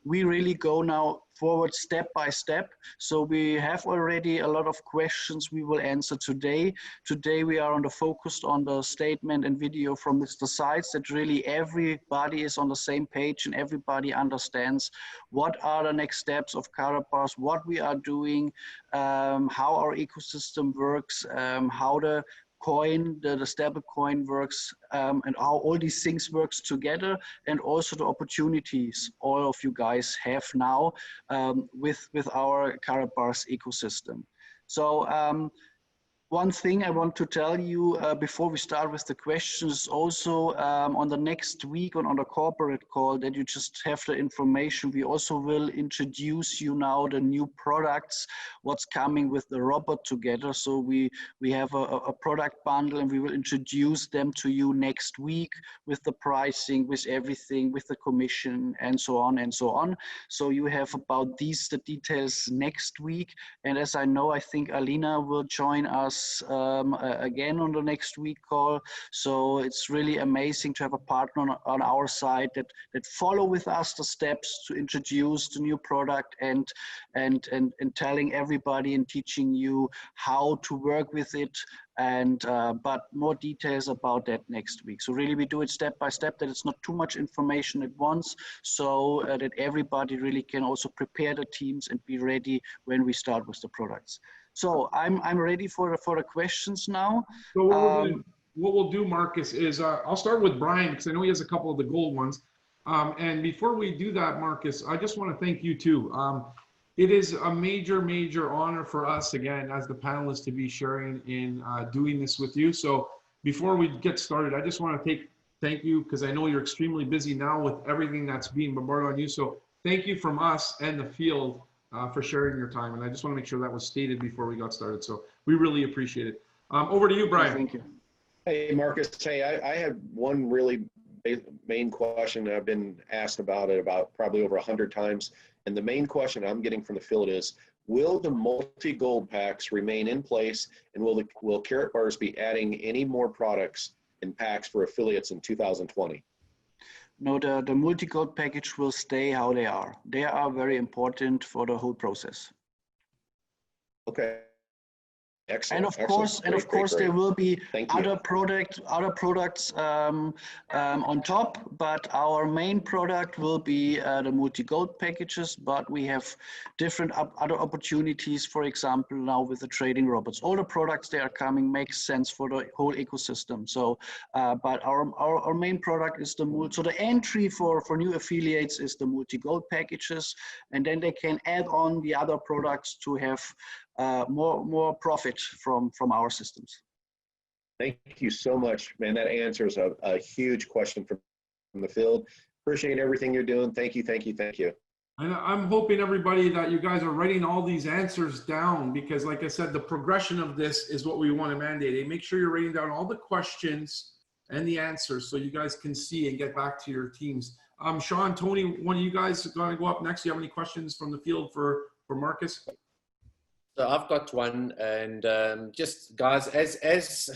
We really go now forward step by step. So we have already a lot of questions we will answer today. Today we are focused on the statement and video from Mr. Seitz, that really everybody is on the same page and everybody understands what are the next steps of Karatbars, what we are doing, how our ecosystem works, how the coin, the stable coin works, and how all these things works together, and also the opportunities all of you guys have now with our Karatbars ecosystem. So One thing I want to tell you before we start with the questions, also on the next week on the corporate call, that you just have the information. We also will introduce you now the new products, what's coming with the robot together. So we have a product bundle, and we will introduce them to you next week with the pricing, with everything, with the commission, and so on and so on. So you have about the details next week. And as I know, I think Alina will join us again on the next week call. So it's really amazing to have a partner on our side that follow with us the steps to introduce the new product and telling everybody and teaching you how to work with it. And but more details about that next week. So really we do it step by step, that it's not too much information at once, so that everybody really can also prepare the teams and be ready when we start with the products. So I'm ready for the questions now. So what we'll do, Marcus, is I'll start with Brian, because I know he has a couple of the gold ones. And before we do that, Marcus, I just want to thank you too. It is a major, major honor for us, again, as the panelists, to be sharing in doing this with you. So before we get started, I just want to thank you, because I know you're extremely busy now with everything that's being bombarded on you. So thank you from us and the field for sharing your time. And I just want to make sure that was stated before we got started. So we really appreciate it. Over to you, Brian. Thank you. Hey, Marcus. Hey, I had one really main question. I've been asked about it about probably over 100 times. And the main question I'm getting from the field is, will the multi-gold packs remain in place, and will Karatbars be adding any more products and packs for affiliates in 2020? No, the multi-gold package will stay how they are. They are very important for the whole process. Okay. Excellent. And of course, there will be other products on top, but our main product will be the multi-gold packages. But we have different other opportunities. For example, now with the trading robots, all the products that are coming makes sense for the whole ecosystem. So, but our main product is so the entry for new affiliates is the multi-gold packages, and then they can add on the other products to have more profit from our systems. Thank you so much, man. That answers a huge question from the field. Appreciate everything you're doing. Thank you, thank you, thank you. And I'm hoping, everybody, that you guys are writing all these answers down, because like I said, the progression of this is what we want to mandate. Make sure you're writing down all the questions and the answers so you guys can see and get back to your teams. Sean, Tony, one of you guys going to go up next. Do you have any questions from the field for Marcus? So I've got one, and just guys, as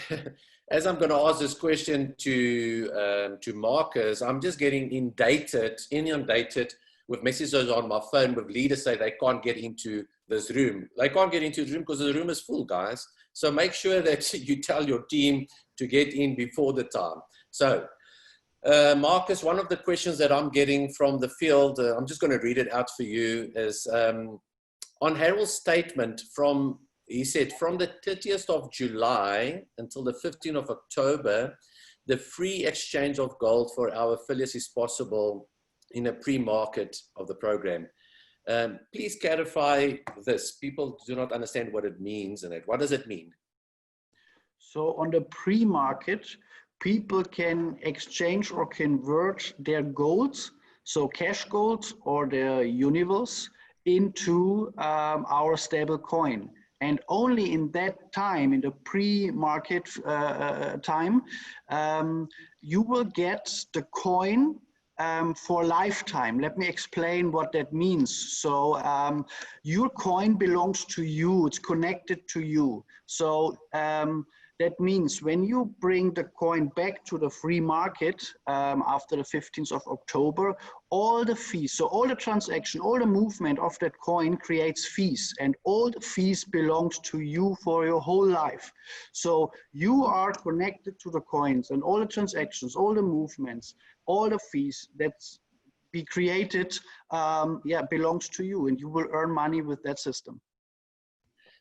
I'm going to ask this question to Marcus, I'm just getting inundated with messages on my phone with leaders say they can't get into this room. They can't get into the room because the room is full, guys. So make sure that you tell your team to get in before the time. So Marcus, one of the questions that I'm getting from the field, I'm just going to read it out for you, is on Harold's statement he said, from the 30th of July until the 15th of October, the free exchange of gold for our affiliates is possible in a pre-market of the program. Please clarify this. People do not understand what it means. And what does it mean? So on the pre-market, people can exchange or convert their golds, so cash golds or their universe, into our stable coin. And only in that time, in the pre-market time, you will get the coin for lifetime. Let me explain what that means. So your coin belongs to you, it's connected to you. So that means when you bring the coin back to the free market after the 15th of October, all the fees, so all the transaction, all the movement of that coin creates fees, and all the fees belongs to you for your whole life. So you are connected to the coins, and all the transactions, all the movements, all the fees that's be created, belongs to you, and you will earn money with that system.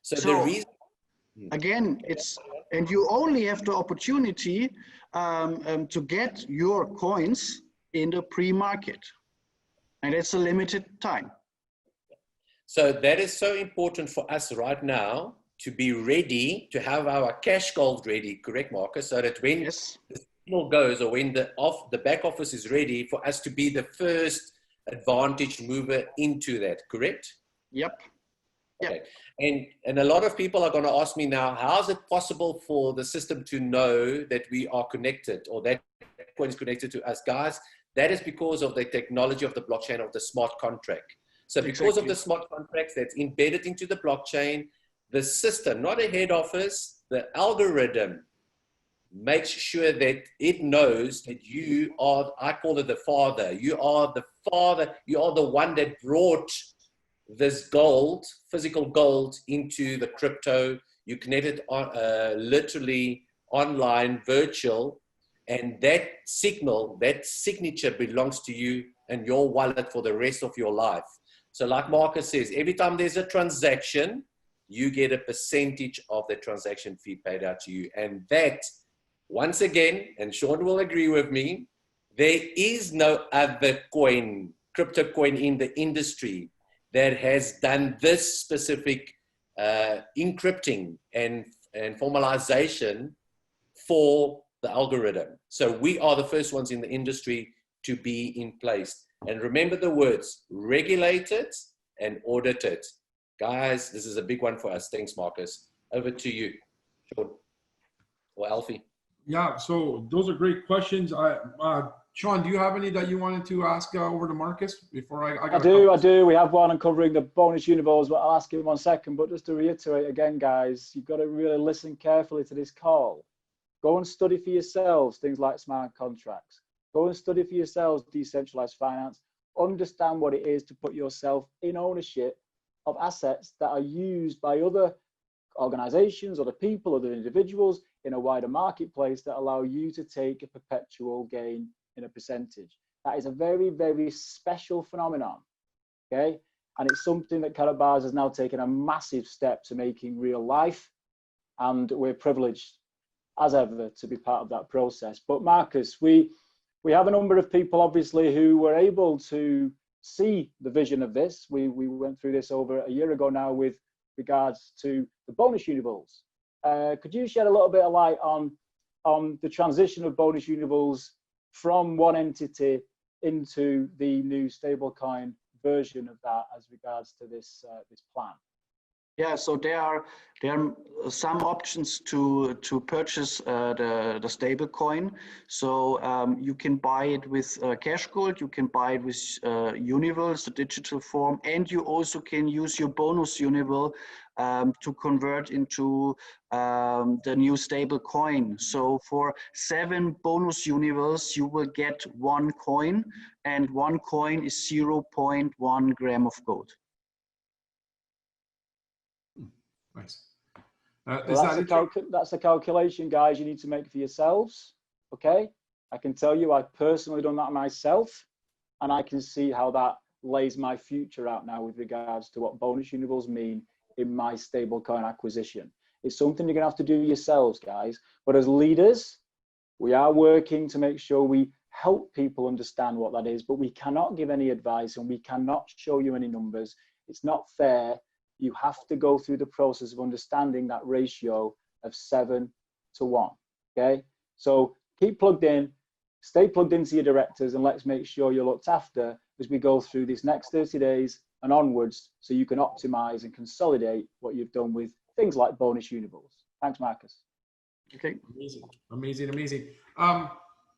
So the reason, again, and you only have the opportunity to get your coins in the pre-market, and it's a limited time. So that is so important for us right now, to be ready, to have our cash gold ready, correct, Marcus? So that when Yes. the signal goes, or when the back office is ready, for us to be the first advantage mover into that, correct? Yep. Okay. And a lot of people are going to ask me now, how is it possible for the system to know that we are connected, or that coin is connected to us? Guys, that is because of the technology of the blockchain, of the smart contract. So because of the smart contracts that's embedded into the blockchain, the system, not a head office, the algorithm makes sure that it knows that you are, I call it the father. You are the father. You are the one that brought this gold, physical gold, into the crypto. You connect it on, literally online, virtual, and that signal, that signature belongs to you and your wallet for the rest of your life. So like Marcus says, every time there's a transaction, you get a percentage of the transaction fee paid out to you. And that, once again, and Sean will agree with me, there is no other coin, crypto coin in the industry that has done this specific encrypting and formalization for the algorithm. So we are the first ones in the industry to be in place. And remember the words, regulated and audited. Guys, this is a big one for us. Thanks, Marcus. Over to you, Sean or Alfie. Yeah, so those are great questions. Sean, do you have any that you wanted to ask over to Marcus before I do. We have one on covering the bonus universe, but I'll ask you in 1 second. But just to reiterate again, guys, you've got to really listen carefully to this call. Go and study for yourselves things like smart contracts. Go and study for yourselves decentralized finance. Understand what it is to put yourself in ownership of assets that are used by other organizations, other people, other individuals in a wider marketplace that allow you to take a perpetual gain in a percentage. That is a very, very special phenomenon, okay? And it's something that Karatbars has now taken a massive step to making real life, and we're privileged as ever to be part of that process. But Marcus, we have a number of people obviously who were able to see the vision of this. We went through this over a year ago now with regards to the bonus universe. Could you shed a little bit of light on the transition of bonus universe from one entity into the new stablecoin version of that as regards to this this plan? Yeah, so there are some options to purchase the stable coin. So you can buy it with cash gold, you can buy it with Universe, the digital form, and you also can use your bonus Universe to convert into the new stable coin. So for 7 bonus Universe, you will get 1 coin, and 1 coin is 0.1 gram of gold. Nice. That's a calculation, guys, you need to make for yourselves, okay? I can tell you I've personally done that myself, and I can see how that lays my future out now with regards to what bonus universe mean in my stablecoin acquisition. It's something you're gonna have to do yourselves, guys. But as leaders, we are working to make sure we help people understand what that is, but we cannot give any advice and we cannot show you any numbers. It's not fair. You have to go through the process of understanding that ratio of 7 to 1, okay? So keep plugged in, stay plugged into your directors, and let's make sure you're looked after as we go through these next 30 days and onwards, so you can optimize and consolidate what you've done with things like bonus universe. Thanks, Marcus. Okay. Amazing.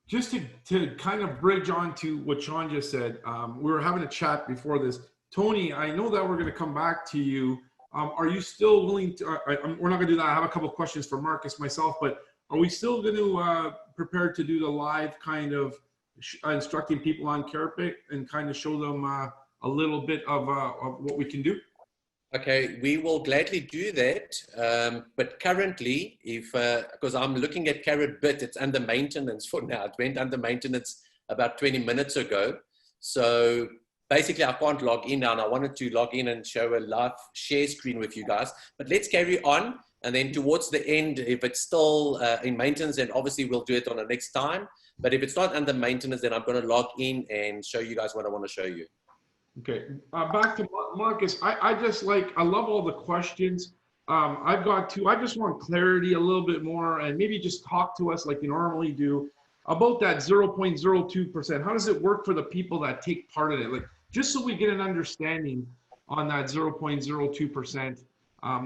Just to kind of bridge on to what Sean just said, we were having a chat before this. Tony, I know that we're going to come back to you. Are you still willing to, we're not going to do that. I have a couple of questions for Marcus myself, but are we still going to prepare to do the live kind of instructing people on Karatbars and kind of show them a little bit of what we can do? Okay, we will gladly do that. But currently, because I'm looking at Karatbars, it's under maintenance for now. It went under maintenance about 20 minutes ago. So basically, I can't log in now, and I wanted to log in and show a live share screen with you guys. But let's carry on, and then towards the end, if it's still in maintenance, then obviously we'll do it on the next time. But if it's not under maintenance, then I'm going to log in and show you guys what I want to show you. Okay, back to Marcus. I love all the questions. I've got two. I just want clarity a little bit more, and maybe just talk to us like you normally do about that 0.02%. How does it work for the people that take part in it? Like, just so we get an understanding on that 0.02%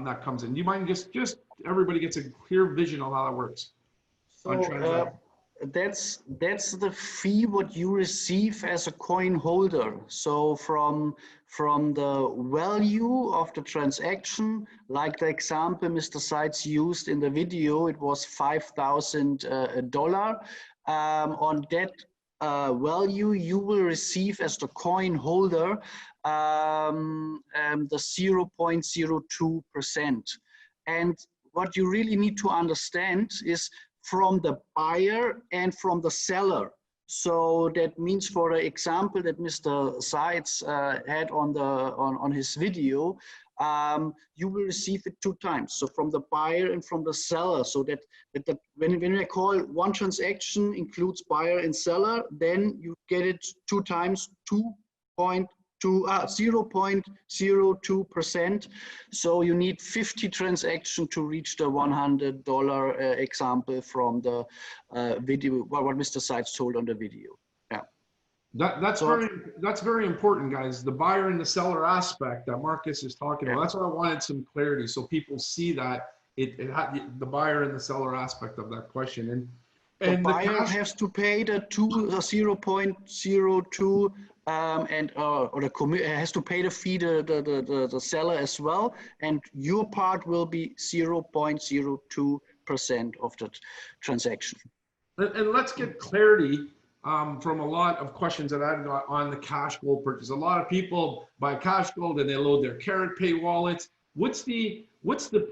that comes in. Do you mind just everybody gets a clear vision of how that works on transaction? That's the fee what you receive as a coin holder. So from the value of the transaction, like the example Mr. Seitz used in the video, it was $5,000. On that value, you will receive as the coin holder the 0.02%. And what you really need to understand is from the buyer and from the seller. So that means, for the example that Mr. Seitz had on his video, you will receive it 2 times. So from the buyer and from the seller. So that when I call one transaction includes buyer and seller, then you get it 2 times, 0.02%. So you need 50 transactions to reach the $100 example from the video, what Mr. Seitz told on the video. Yeah. That's very important, guys. The buyer and the seller aspect that Marcus is talking about. That's why I wanted some clarity, so people see that it had the buyer and the seller aspect of that question. And the buyer has to pay the 0.02 has to pay the fee the seller as well, and your part will be 0.02% of the transaction. And let's get clarity from a lot of questions that I've got on the cash gold purchase. A lot of people buy cash gold and they load their Karatpay wallets. What's the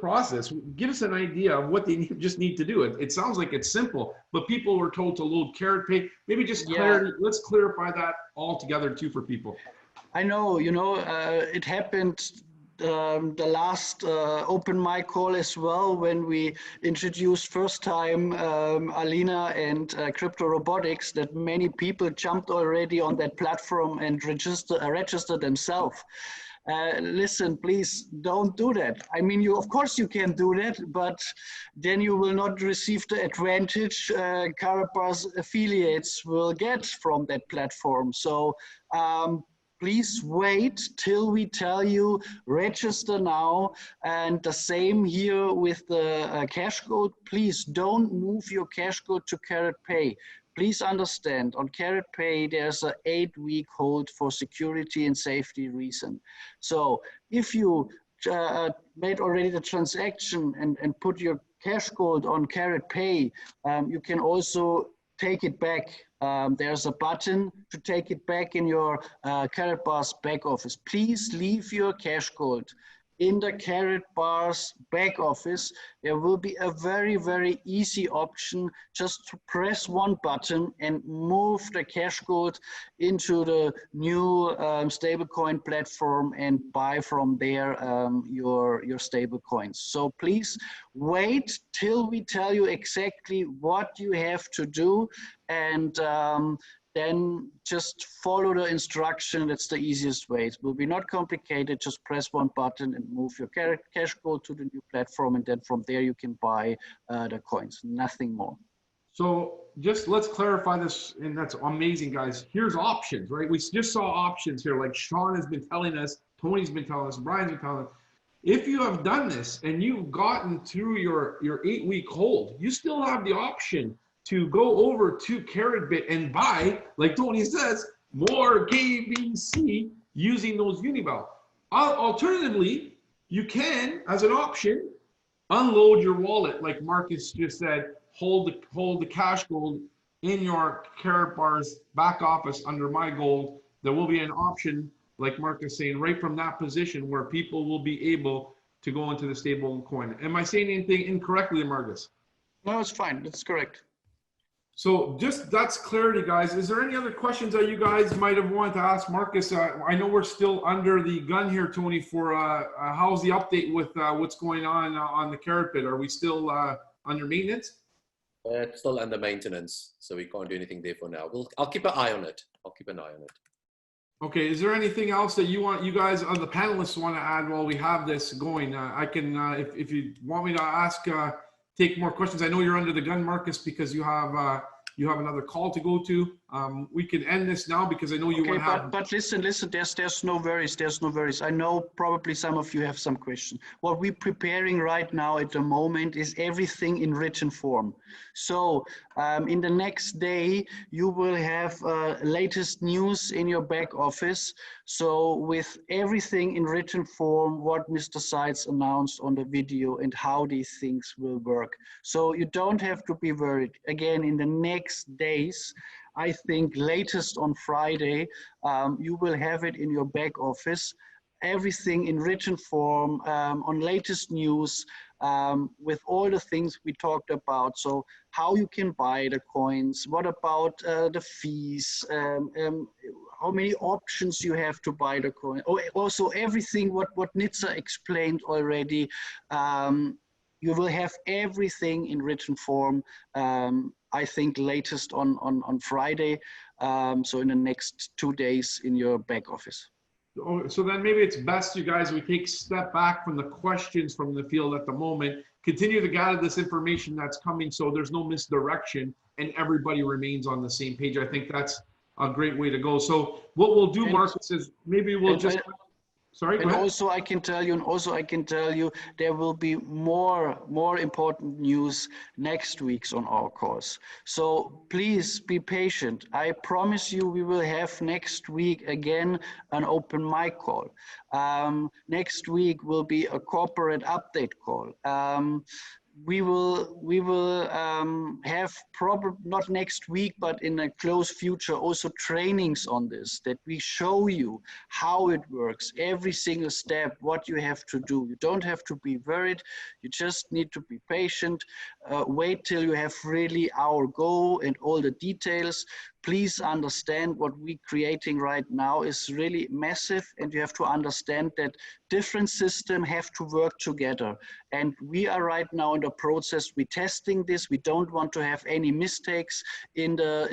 process? Give us an idea of what they just need to do. It sounds like it's simple, but people were told to load Karatpay. Maybe just clarity. Let's clarify that all together too for people. I know, it happened the last open mic call as well, when we introduced first time Alina and crypto robotics, that many people jumped already on that platform and registered themselves. Listen, please don't do that. I mean, of course you can do that, but then you will not receive the advantage Karatbars affiliates will get from that platform. So please wait till we tell you register now. And the same here with the cash gold. Please don't move your cash gold to Karatpay. Please understand, on Karatpay, there's an 8-week hold for security and safety reason. So if you made already the transaction and put your cash gold on Karatpay, you can also take it back. There's a button to take it back in your Karatbars back office. Please leave your cash gold in the Karatbars back office. There will be a very, very easy option just to press one button and move the cash gold into the new stablecoin platform and buy from there your stable coins. So please wait till we tell you exactly what you have to do, and then just follow the instruction. That's the easiest way. It will be not complicated. Just press one button and move your cash gold to the new platform, and then from there you can buy the coins, nothing more. So just let's clarify this, and that's amazing, guys. Here's options, right? We just saw options here, like Sean has been telling us, Tony's been telling us, Brian's been telling us. If you have done this and you've gotten through your 8-week hold, you still have the option to go over to Karatbit and buy, like Tony says, more KBC using those Unibel. Alternatively, you can, as an option, unload your wallet, like Marcus just said, hold the cash gold in your Karatbars back office under My Gold. There will be an option, like Marcus saying, right from that position where people will be able to go into the stable coin. Am I saying anything incorrectly, Marcus? No, it's fine. That's correct. So just that's clarity, guys. Is there any other questions that you guys might have wanted to ask Marcus? I know we're still under the gun here, Tony, for how's the update with what's going on the Karatbit? Are we still under maintenance? It's still under maintenance, so we can't do anything there for now. I'll keep an eye on it. Okay, is there anything else that you guys, the panelists want to add while we have this going? I can, if you want me to ask, take more questions. I know you're under the gun, Marcus, because you have another call to go to. We can end this now because I know you Okay, want to have. but listen, there's no worries, there's no worries. I know probably some of you have some questions. What we're preparing right now at the moment is everything in written form. So in the next day, you will have latest news in your back office. So with everything in written form, what Mr. Seitz announced on the video and how these things will work. So you don't have to be worried. Again, in the next days, I think latest on Friday, you will have it in your back office, everything in written form, on latest news, with all the things we talked about. So how you can buy the coins, what about the fees, how many options you have to buy the coin. Oh, also everything what Nitsa explained already. You will have everything in written form. I think latest on Friday, so in the next 2 days in your back office. So then maybe it's best, you guys, we take a step back from the questions from the field at the moment, continue to gather this information that's coming so there's no misdirection and everybody remains on the same page. I think that's a great way to go. So what we'll do, Marcus, is maybe we'll just... Sorry, go ahead. Also I can tell you, there will be more important news next week on our course. So please be patient. I promise you we will have next week again an open mic call. Next week will be a corporate update call. We will have probably not next week, but in a close future, also trainings on this, that we show you how it works, every single step, what you have to do. You don't have to be worried. You just need to be patient. Wait till you have really our goal and all the details. Please understand what we're creating right now is really massive, and you have to understand that different systems have to work together. And we are right now in the process, we're testing this. We don't want to have any mistakes in the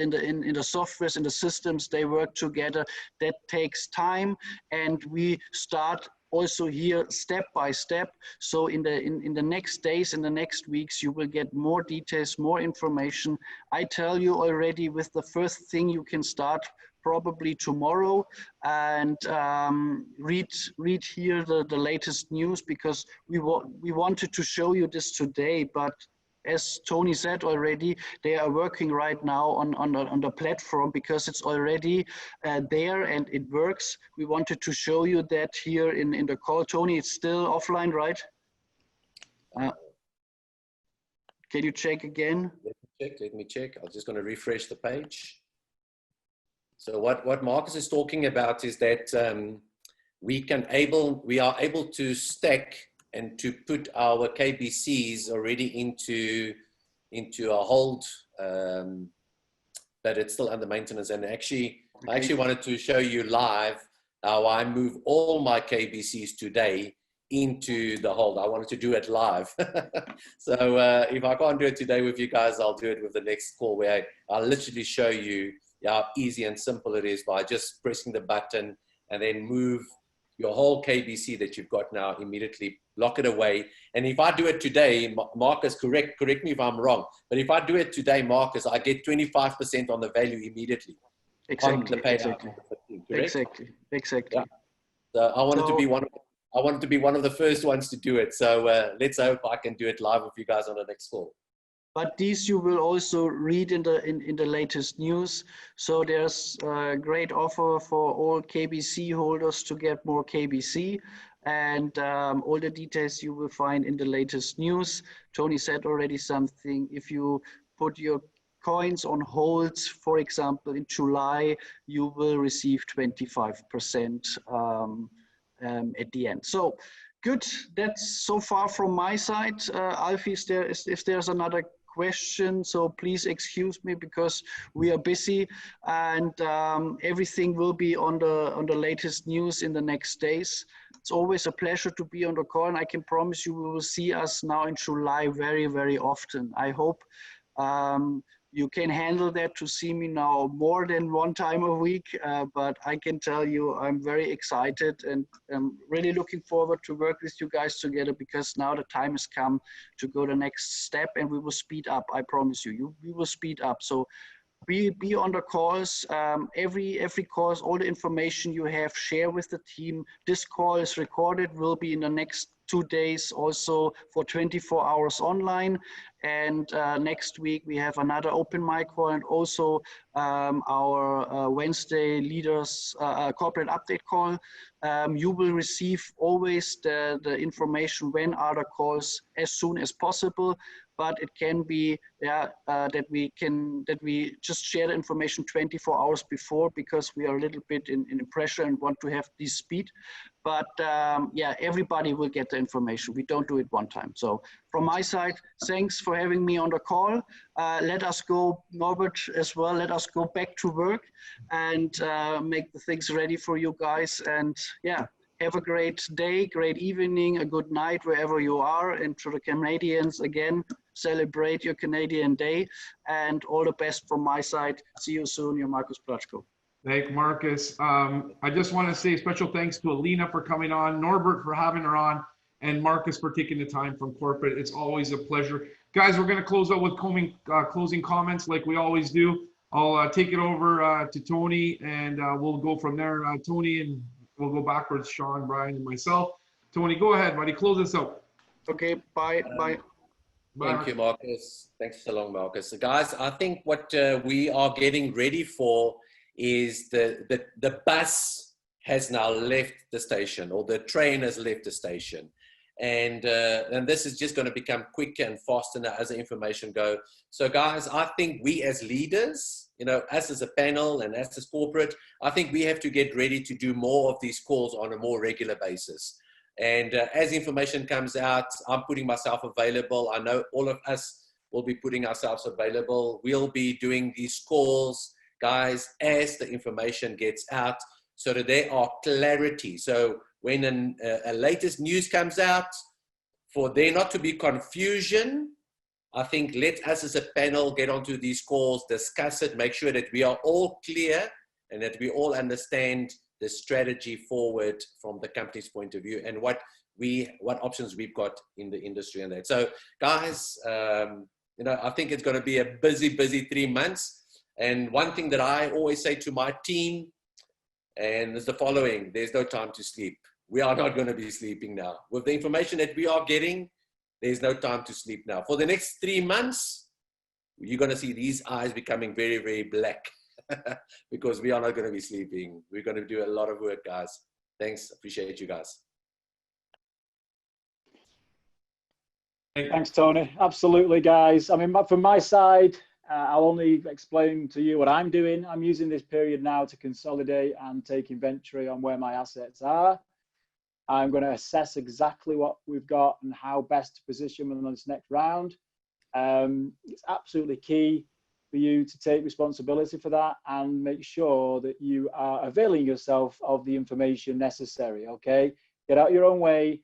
softwares, in the systems, they work together. That takes time, and we start also here step by step. So in the next days, in the next weeks, you will get more details, more information. I tell you already, with the first thing you can start probably tomorrow, and read here the latest news, because we wanted to show you this today, but as Tony said already, they are working right now on the platform because it's already there and it works. We wanted to show you that here in the call. Tony, it's still offline, right? Can you check again? Let me check. I'm just going to refresh the page. So what Marcus is talking about is that we are able to stack and to put our KBCs already into a hold, but it's still under maintenance. And actually, I actually wanted to show you live how I move all my KBCs today into the hold. I wanted to do it live. So if I can't do it today with you guys, I'll do it with the next call, where I'll literally show you how easy and simple it is by just pressing the button and then move your whole KBC that you've got now, immediately lock it away. And if I do it today, Marcus, correct me if I'm wrong, but if I do it today, Marcus, I get 25% on the value immediately. Exactly, on the payout. exactly. Yeah. So I wanted to be one of the first ones to do it. So let's hope I can do it live with you guys on the next call. But these you will also read in the latest news. So there's a great offer for all KBC holders to get more KBC, and all the details you will find in the latest news. Tony said already something. If you put your coins on holds, for example, in July, you will receive 25% at the end. So good. That's so far from my side. Alfie, if there's another question, so please excuse me, because we are busy, and everything will be on the latest news in the next days. It's always a pleasure to be on the call, and I can promise you we will see us now in July very, very often. I hope you can handle that to see me now more than one time a week, but I can tell you I'm very excited and I'm really looking forward to work with you guys together, because now the time has come to go the next step, and we will speed up. I promise you, we will speed up. So be on the calls, every calls, all the information you have, share with the team. This call is recorded, will be in the next 2 days also for 24 hours online. And next week we have another open mic call, and also our Wednesday leaders corporate update call. You will receive always the information when are the calls as soon as possible. But it can be that we just share the information 24 hours before, because we are a little bit in pressure and want to have this speed. But yeah, everybody will get the information. We don't do it one time. So from my side, thanks for having me on the call. Let us go, Norbert as well, let us go back to work and make the things ready for you guys. And yeah, have a great day, great evening, a good night wherever you are. And to the Canadians, again, celebrate your Canadian Day, and all the best from my side. See you soon, your Markus Platschko. Thank you, Marcus. I just want to say special thanks to Alina for coming on, Norbert for having her on, and Marcus for taking the time from corporate. It's always a pleasure. Guys, we're going to close out with closing comments like we always do. I'll take it over to Tony, and we'll go from there. Tony, and we'll go backwards, Sean, Brian, and myself. Tony, go ahead, buddy. Close this out. Okay, bye. Bye. Thank you, Marcus. Thanks so long, Marcus. So guys, I think what we are getting ready for is the bus has now left the station, or the train has left the station. And this is just going to become quicker and faster now as the information goes. So guys, I think we as leaders, you know, us as a panel and us as corporate, I think we have to get ready to do more of these calls on a more regular basis. And as information comes out, I'm putting myself available. I know all of us will be putting ourselves available. We'll be doing these calls, guys, as the information gets out, so that there are clarity. So when a latest news comes out, for there not to be confusion, I think let us as a panel get onto these calls, discuss it, make sure that we are all clear and that we all understand the strategy forward from the company's point of view, and what options we've got in the industry and that. So guys, you know, I think it's going to be a busy 3 months. And one thing that I always say to my team, and is the following: there's no time to sleep. We are not going to be sleeping now. With the information that we are getting, there's no time to sleep now. For the next 3 months, you're going to see these eyes becoming very, very black. Because we are not going to be sleeping. We're going to do a lot of work, guys. Thanks. Appreciate you guys. Thanks, Tony. Absolutely, guys. I mean, from my side, I'll only explain to you what I'm doing. I'm using this period now to consolidate and take inventory on where my assets are. I'm going to assess exactly what we've got and how best to position them on this next round. It's absolutely key for you to take responsibility for that and make sure that you are availing yourself of the information necessary, okay? Get out your own way,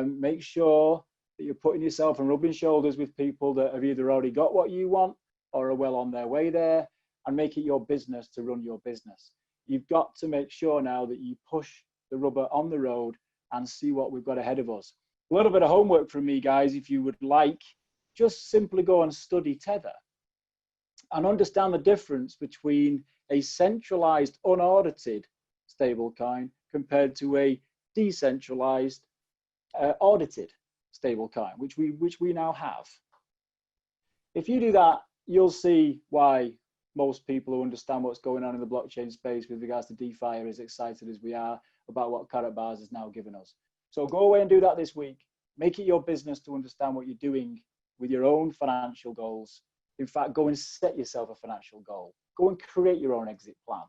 make sure that you're putting yourself and rubbing shoulders with people that have either already got what you want or are well on their way there, and make it your business to run your business. You've got to make sure now that you push the rubber on the road and see what we've got ahead of us. A little bit of homework from me, guys, if you would like, just simply go and study Tether and understand the difference between a centralized, unaudited stablecoin compared to a decentralized, audited stablecoin, which we now have. If you do that, you'll see why most people who understand what's going on in the blockchain space with regards to DeFi are as excited as we are about what Karatbars has now given us. So go away and do that this week. Make it your business to understand what you're doing with your own financial goals. In fact, go and set yourself a financial goal. Go and create your own exit plan.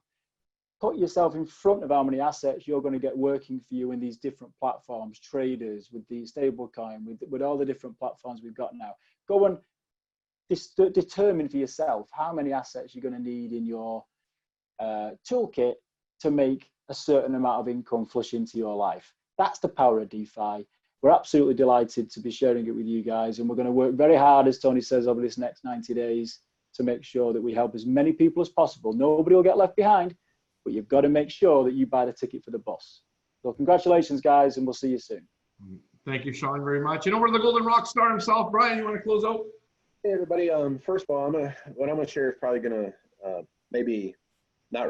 Put yourself in front of how many assets you're going to get working for you in these different platforms, traders, with the stablecoin, with all the different platforms we've got now. Go and determine for yourself how many assets you're going to need in your toolkit to make a certain amount of income flush into your life. That's the power of DeFi. We're absolutely delighted to be sharing it with you guys, and we're going to work very hard, as Tony says, over this next 90 days to make sure that we help as many people as possible. Nobody will get left behind, but you've got to make sure that you buy the ticket for the bus. So congratulations, guys, and we'll see you soon. Thank you, Sean, very much. You know, we're the Golden Rock Star himself. Brian, you want to close out? Hey, everybody. First of all, what I'm gonna share is probably gonna maybe not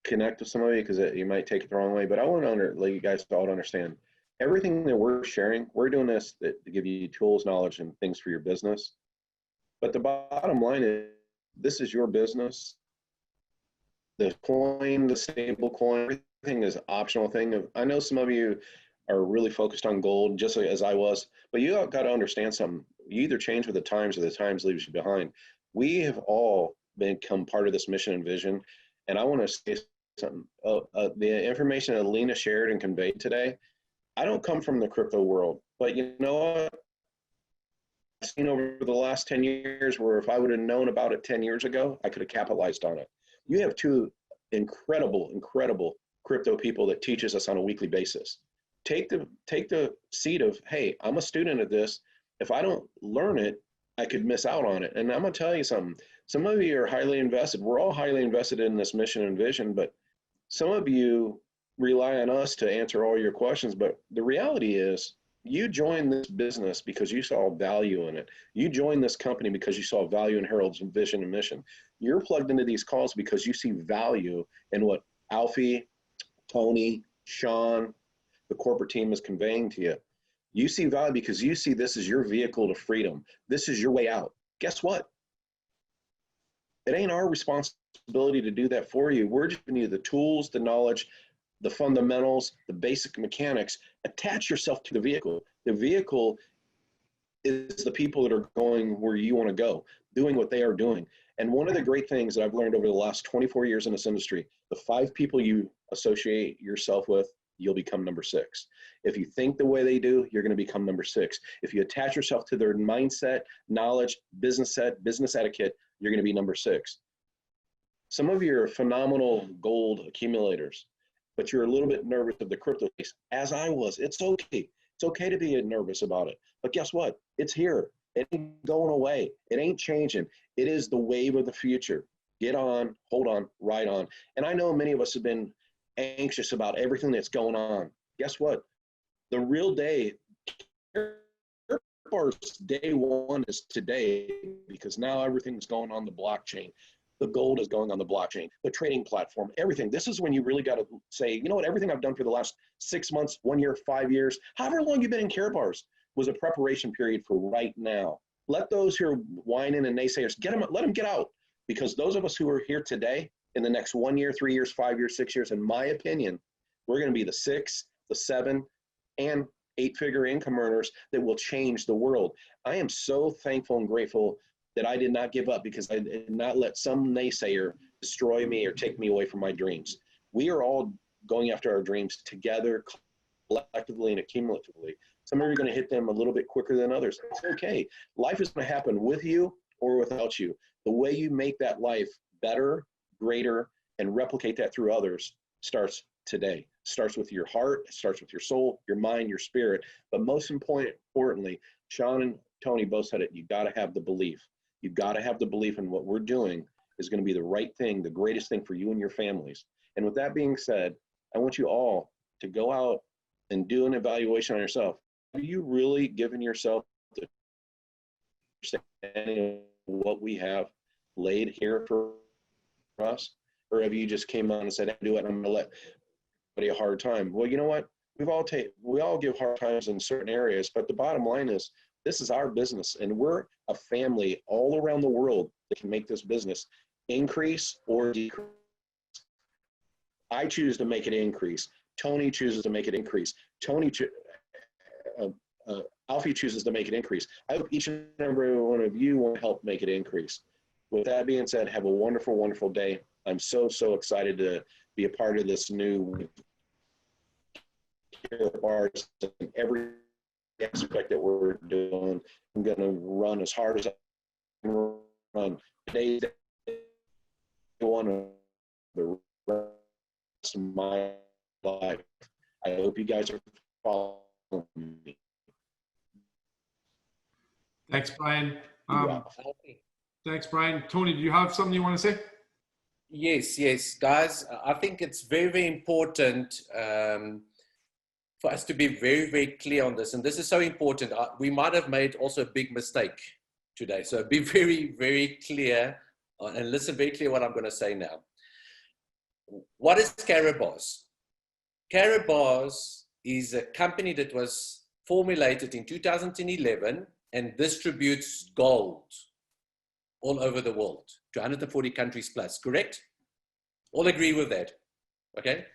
connect with some of you because you might take it the wrong way, but I want to let you guys all understand everything that we're sharing. We're doing this to give you tools, knowledge, and things for your business. But the bottom line is, this is your business. The coin, the stable coin, everything is optional thing. I know some of you are really focused on gold, just as I was, but you got to understand something. You either change with the times or the times leaves you behind. We have all become part of this mission and vision. And I want to say something. The information that Lena shared and conveyed today, I don't come from the crypto world, but you know what? I've seen over the last 10 years where if I would have known about it 10 years ago, I could have capitalized on it. You have two incredible crypto people that teaches us on a weekly basis. Take the seat of, hey, I'm a student of this. If I don't learn it, I could miss out on it. And I'm gonna tell you something. Some of you are highly invested. We're all highly invested in this mission and vision, but some of you rely on us to answer all your questions. But the reality is, you joined this business because you saw value in it. You joined this company because you saw value in Harold's vision and mission. You're plugged into these calls because you see value in what Alfie, Tony, Sean, the corporate team is conveying to you. You see value because you see this is your vehicle to freedom. This is your way out. Guess what? It ain't our responsibility to do that for you. We're just giving you the tools, the knowledge, the fundamentals, the basic mechanics. Attach yourself to the vehicle. The vehicle is the people that are going where you want to go, doing what they are doing. And one of the great things that I've learned over the last 24 years in this industry, the 5 people you associate yourself with, you'll become number 6. If you think the way they do, you're going to become number 6. If you attach yourself to their mindset, knowledge, business etiquette, you're going to be number 6. Some of you are phenomenal gold accumulators, but you're a little bit nervous of the crypto space, as I was. It's okay. It's okay to be nervous about it. But guess what? It's here. It ain't going away. It ain't changing. It is the wave of the future. Get on, hold on, ride on. And I know many of us have been anxious about everything that's going on. Guess what? The real day, Karatbars day 1 is today, because now everything's going on the blockchain. The gold is going on the blockchain, the trading platform, everything. This is when you really got to say, you know what, everything I've done for the last 6 months, 1 year, 5 years, however long you've been in Karatbars was a preparation period for right now. Let those who are whining and naysayers, let them get out, because those of us who are here today, in the next 1 year, 3 years, 5 years, 6 years, in my opinion, we're going to be the 6, the 7, and 8-figure income earners that will change the world. I am so thankful and grateful that I did not give up, because I did not let some naysayer destroy me or take me away from my dreams. We are all going after our dreams together, collectively and accumulatively. Some of you are going to hit them a little bit quicker than others. It's okay. Life is going to happen with you or without you. The way you make that life better, greater, and replicate that through others starts today. Starts with your heart, it starts with your soul, your mind, your spirit. But most importantly, Sean and Tony both said it, you got to have the belief. You've got to have the belief in what we're doing is going to be the right thing, the greatest thing for you and your families. And with that being said, I want you all to go out and do an evaluation on yourself. Have you really given yourself the understanding of what we have laid here for us? Or have you just came on and said, I do it, I'm going to let everybody a hard time? Well, you know what? We all give hard times in certain areas, but the bottom line is, this is our business, and we're a family all around the world that can make this business increase or decrease. I choose to make it increase. Tony chooses to make it increase. Alfie chooses to make it increase. I hope each and every one of you will help make it increase. With that being said, have a wonderful, wonderful day. I'm so excited to be a part of this new Karatbars and every aspect that we're doing. I'm going to run as hard as I can run. Today's one of the rest of my life. I hope you guys are following me. Thanks, Brian. Thanks, Brian. Tony, do you have something you want to say? Yes, guys. I think it's very, very important for us to be very, very clear on this. And this is so important. We might have made also a big mistake today. So be very, very clear and listen very clear what I'm going to say now. What is Karatbars? Karatbars is a company that was formulated in 2011 and distributes gold all over the world to 140 countries plus, correct? All agree with that, okay?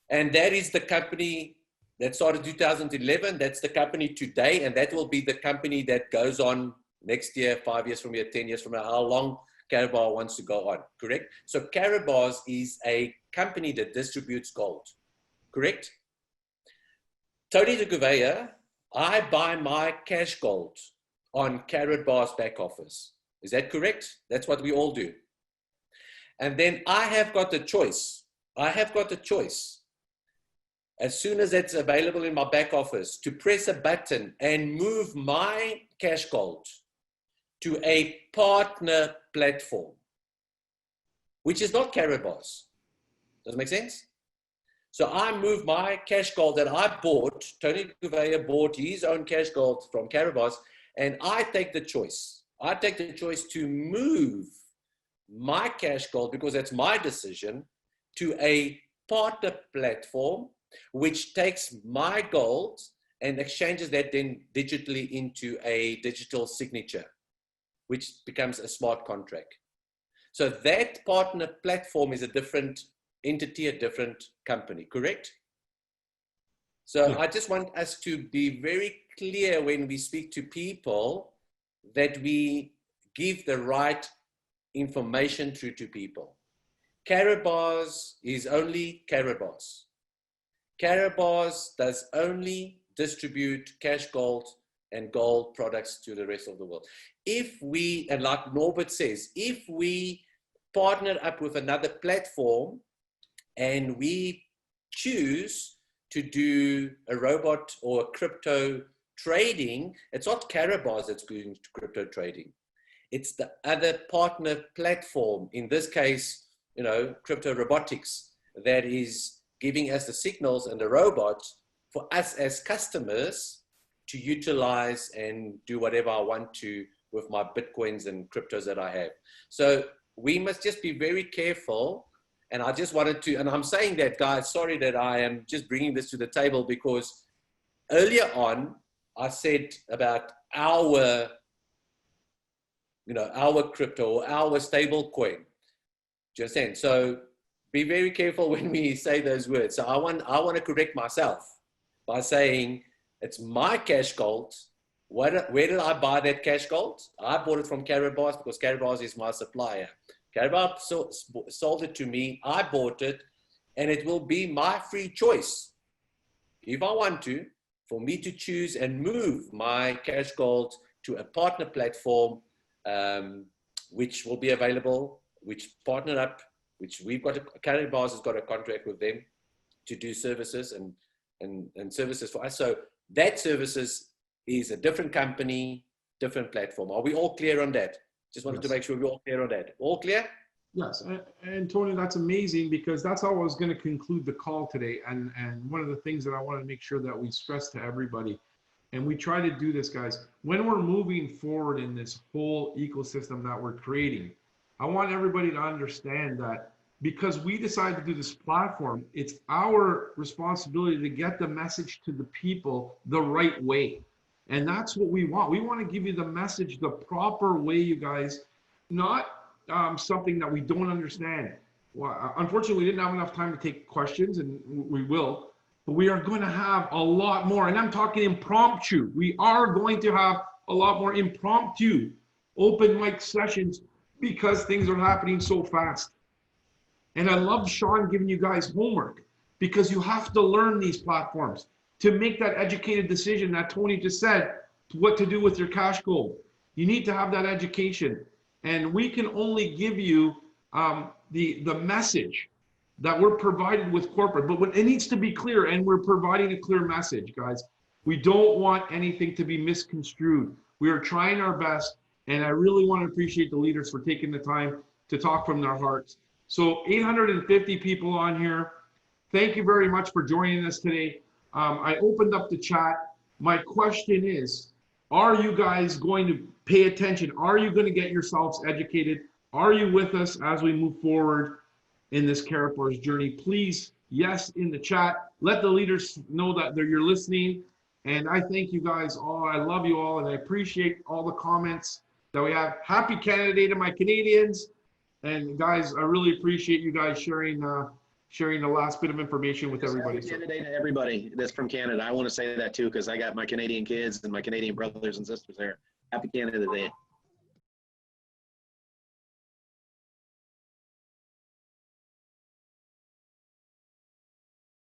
And that is the company that started 2011. That's the company today, and that will be the company that goes on next year, 5 years from here, 10 years from now, how long Karatbars wants to go on, correct? So Karatbars is a company that distributes gold, correct? Tony de Gouveia, I buy my cash gold on Karatbars back office. Is that correct? That's what we all do. And then I have got the choice. I have got the choice, as soon as it's available in my back office, to press a button and move my cash gold to a partner platform, which is not Karatbars. Does it make sense? So I move my cash gold that I bought, Tony Gouveia bought his own cash gold from Karatbars, and I take the choice. I take the choice to move my cash gold, because that's my decision, to a partner platform, which takes my gold and exchanges that then digitally into a digital signature, which becomes a smart contract. So that partner platform is a different entity, a different company, correct? So yeah. I just want us to be very clear when we speak to people that we give the right information through to people. Karatbars is only Karatbars. Karatbars does only distribute cash gold and gold products to the rest of the world. If we, and like Norbert says, if we partner up with another platform and we choose to do a robot or a crypto trading, it's not Karatbars that's doing crypto trading. It's the other partner platform, in this case, crypto robotics, that is giving us the signals and the robots for us as customers to utilize and do whatever I want to with my Bitcoins and cryptos that I have. So we must just be very careful. And I just wanted to, and I'm saying that, guys, sorry that I am just bringing this to the table, because earlier on, I said about our crypto or our stable coin. Do you understand? So be very careful when we say those words. So I want to correct myself by saying it's my cash gold. Where did I buy that cash gold? I bought it from Karatbars, because Karatbars is my supplier. Karatbars sold it to me. I bought it, and it will be my free choice, if I want to, for me to choose and move my cash gold to a partner platform, which will be available, which partner up, which we've got, Karatbars has got a contract with them to do services and services for us. So that services is a different company, different platform. Are we all clear on that? Just wanted to make sure we're all clear on that. All clear? Yes, and Tony, that's amazing, because that's how I was going to conclude the call today. And one of the things that I want to make sure that we stress to everybody, and we try to do this, guys, when we're moving forward in this whole ecosystem that we're creating, I want everybody to understand that because we decided to do this platform, it's our responsibility to get the message to the people the right way. And that's what we want. We want to give you the message the proper way, you guys, not something that we don't understand. Well, unfortunately, we didn't have enough time to take questions, and we will, but we are going to have a lot more. And I'm talking impromptu. We are going to have a lot more impromptu open mic sessions, because things are happening so fast. And I love Sean giving you guys homework, because you have to learn these platforms to make that educated decision that Tony just said, what to do with your cash gold. You need to have that education. And we can only give you the message that we're provided with corporate, but when it needs to be clear, and we're providing a clear message, guys. We don't want anything to be misconstrued. We are trying our best And I really want to appreciate the leaders for taking the time to talk from their hearts. So 850 people on here. Thank you very much for joining us today. I opened up the chat. My question is, are you guys going to pay attention? Are you going to get yourselves educated? Are you with us as we move forward in this Karatbars journey? Please, yes, in the chat. Let the leaders know that you're listening. And I thank you guys all. I love you all, and I appreciate all the comments that we have. Happy Canada Day to my Canadians. And guys, I really appreciate you guys sharing the last bit of information with everybody. Happy Canada Day to everybody that's from Canada. I want to say that too, because I got my Canadian kids and my Canadian brothers and sisters there. Happy Canada Day.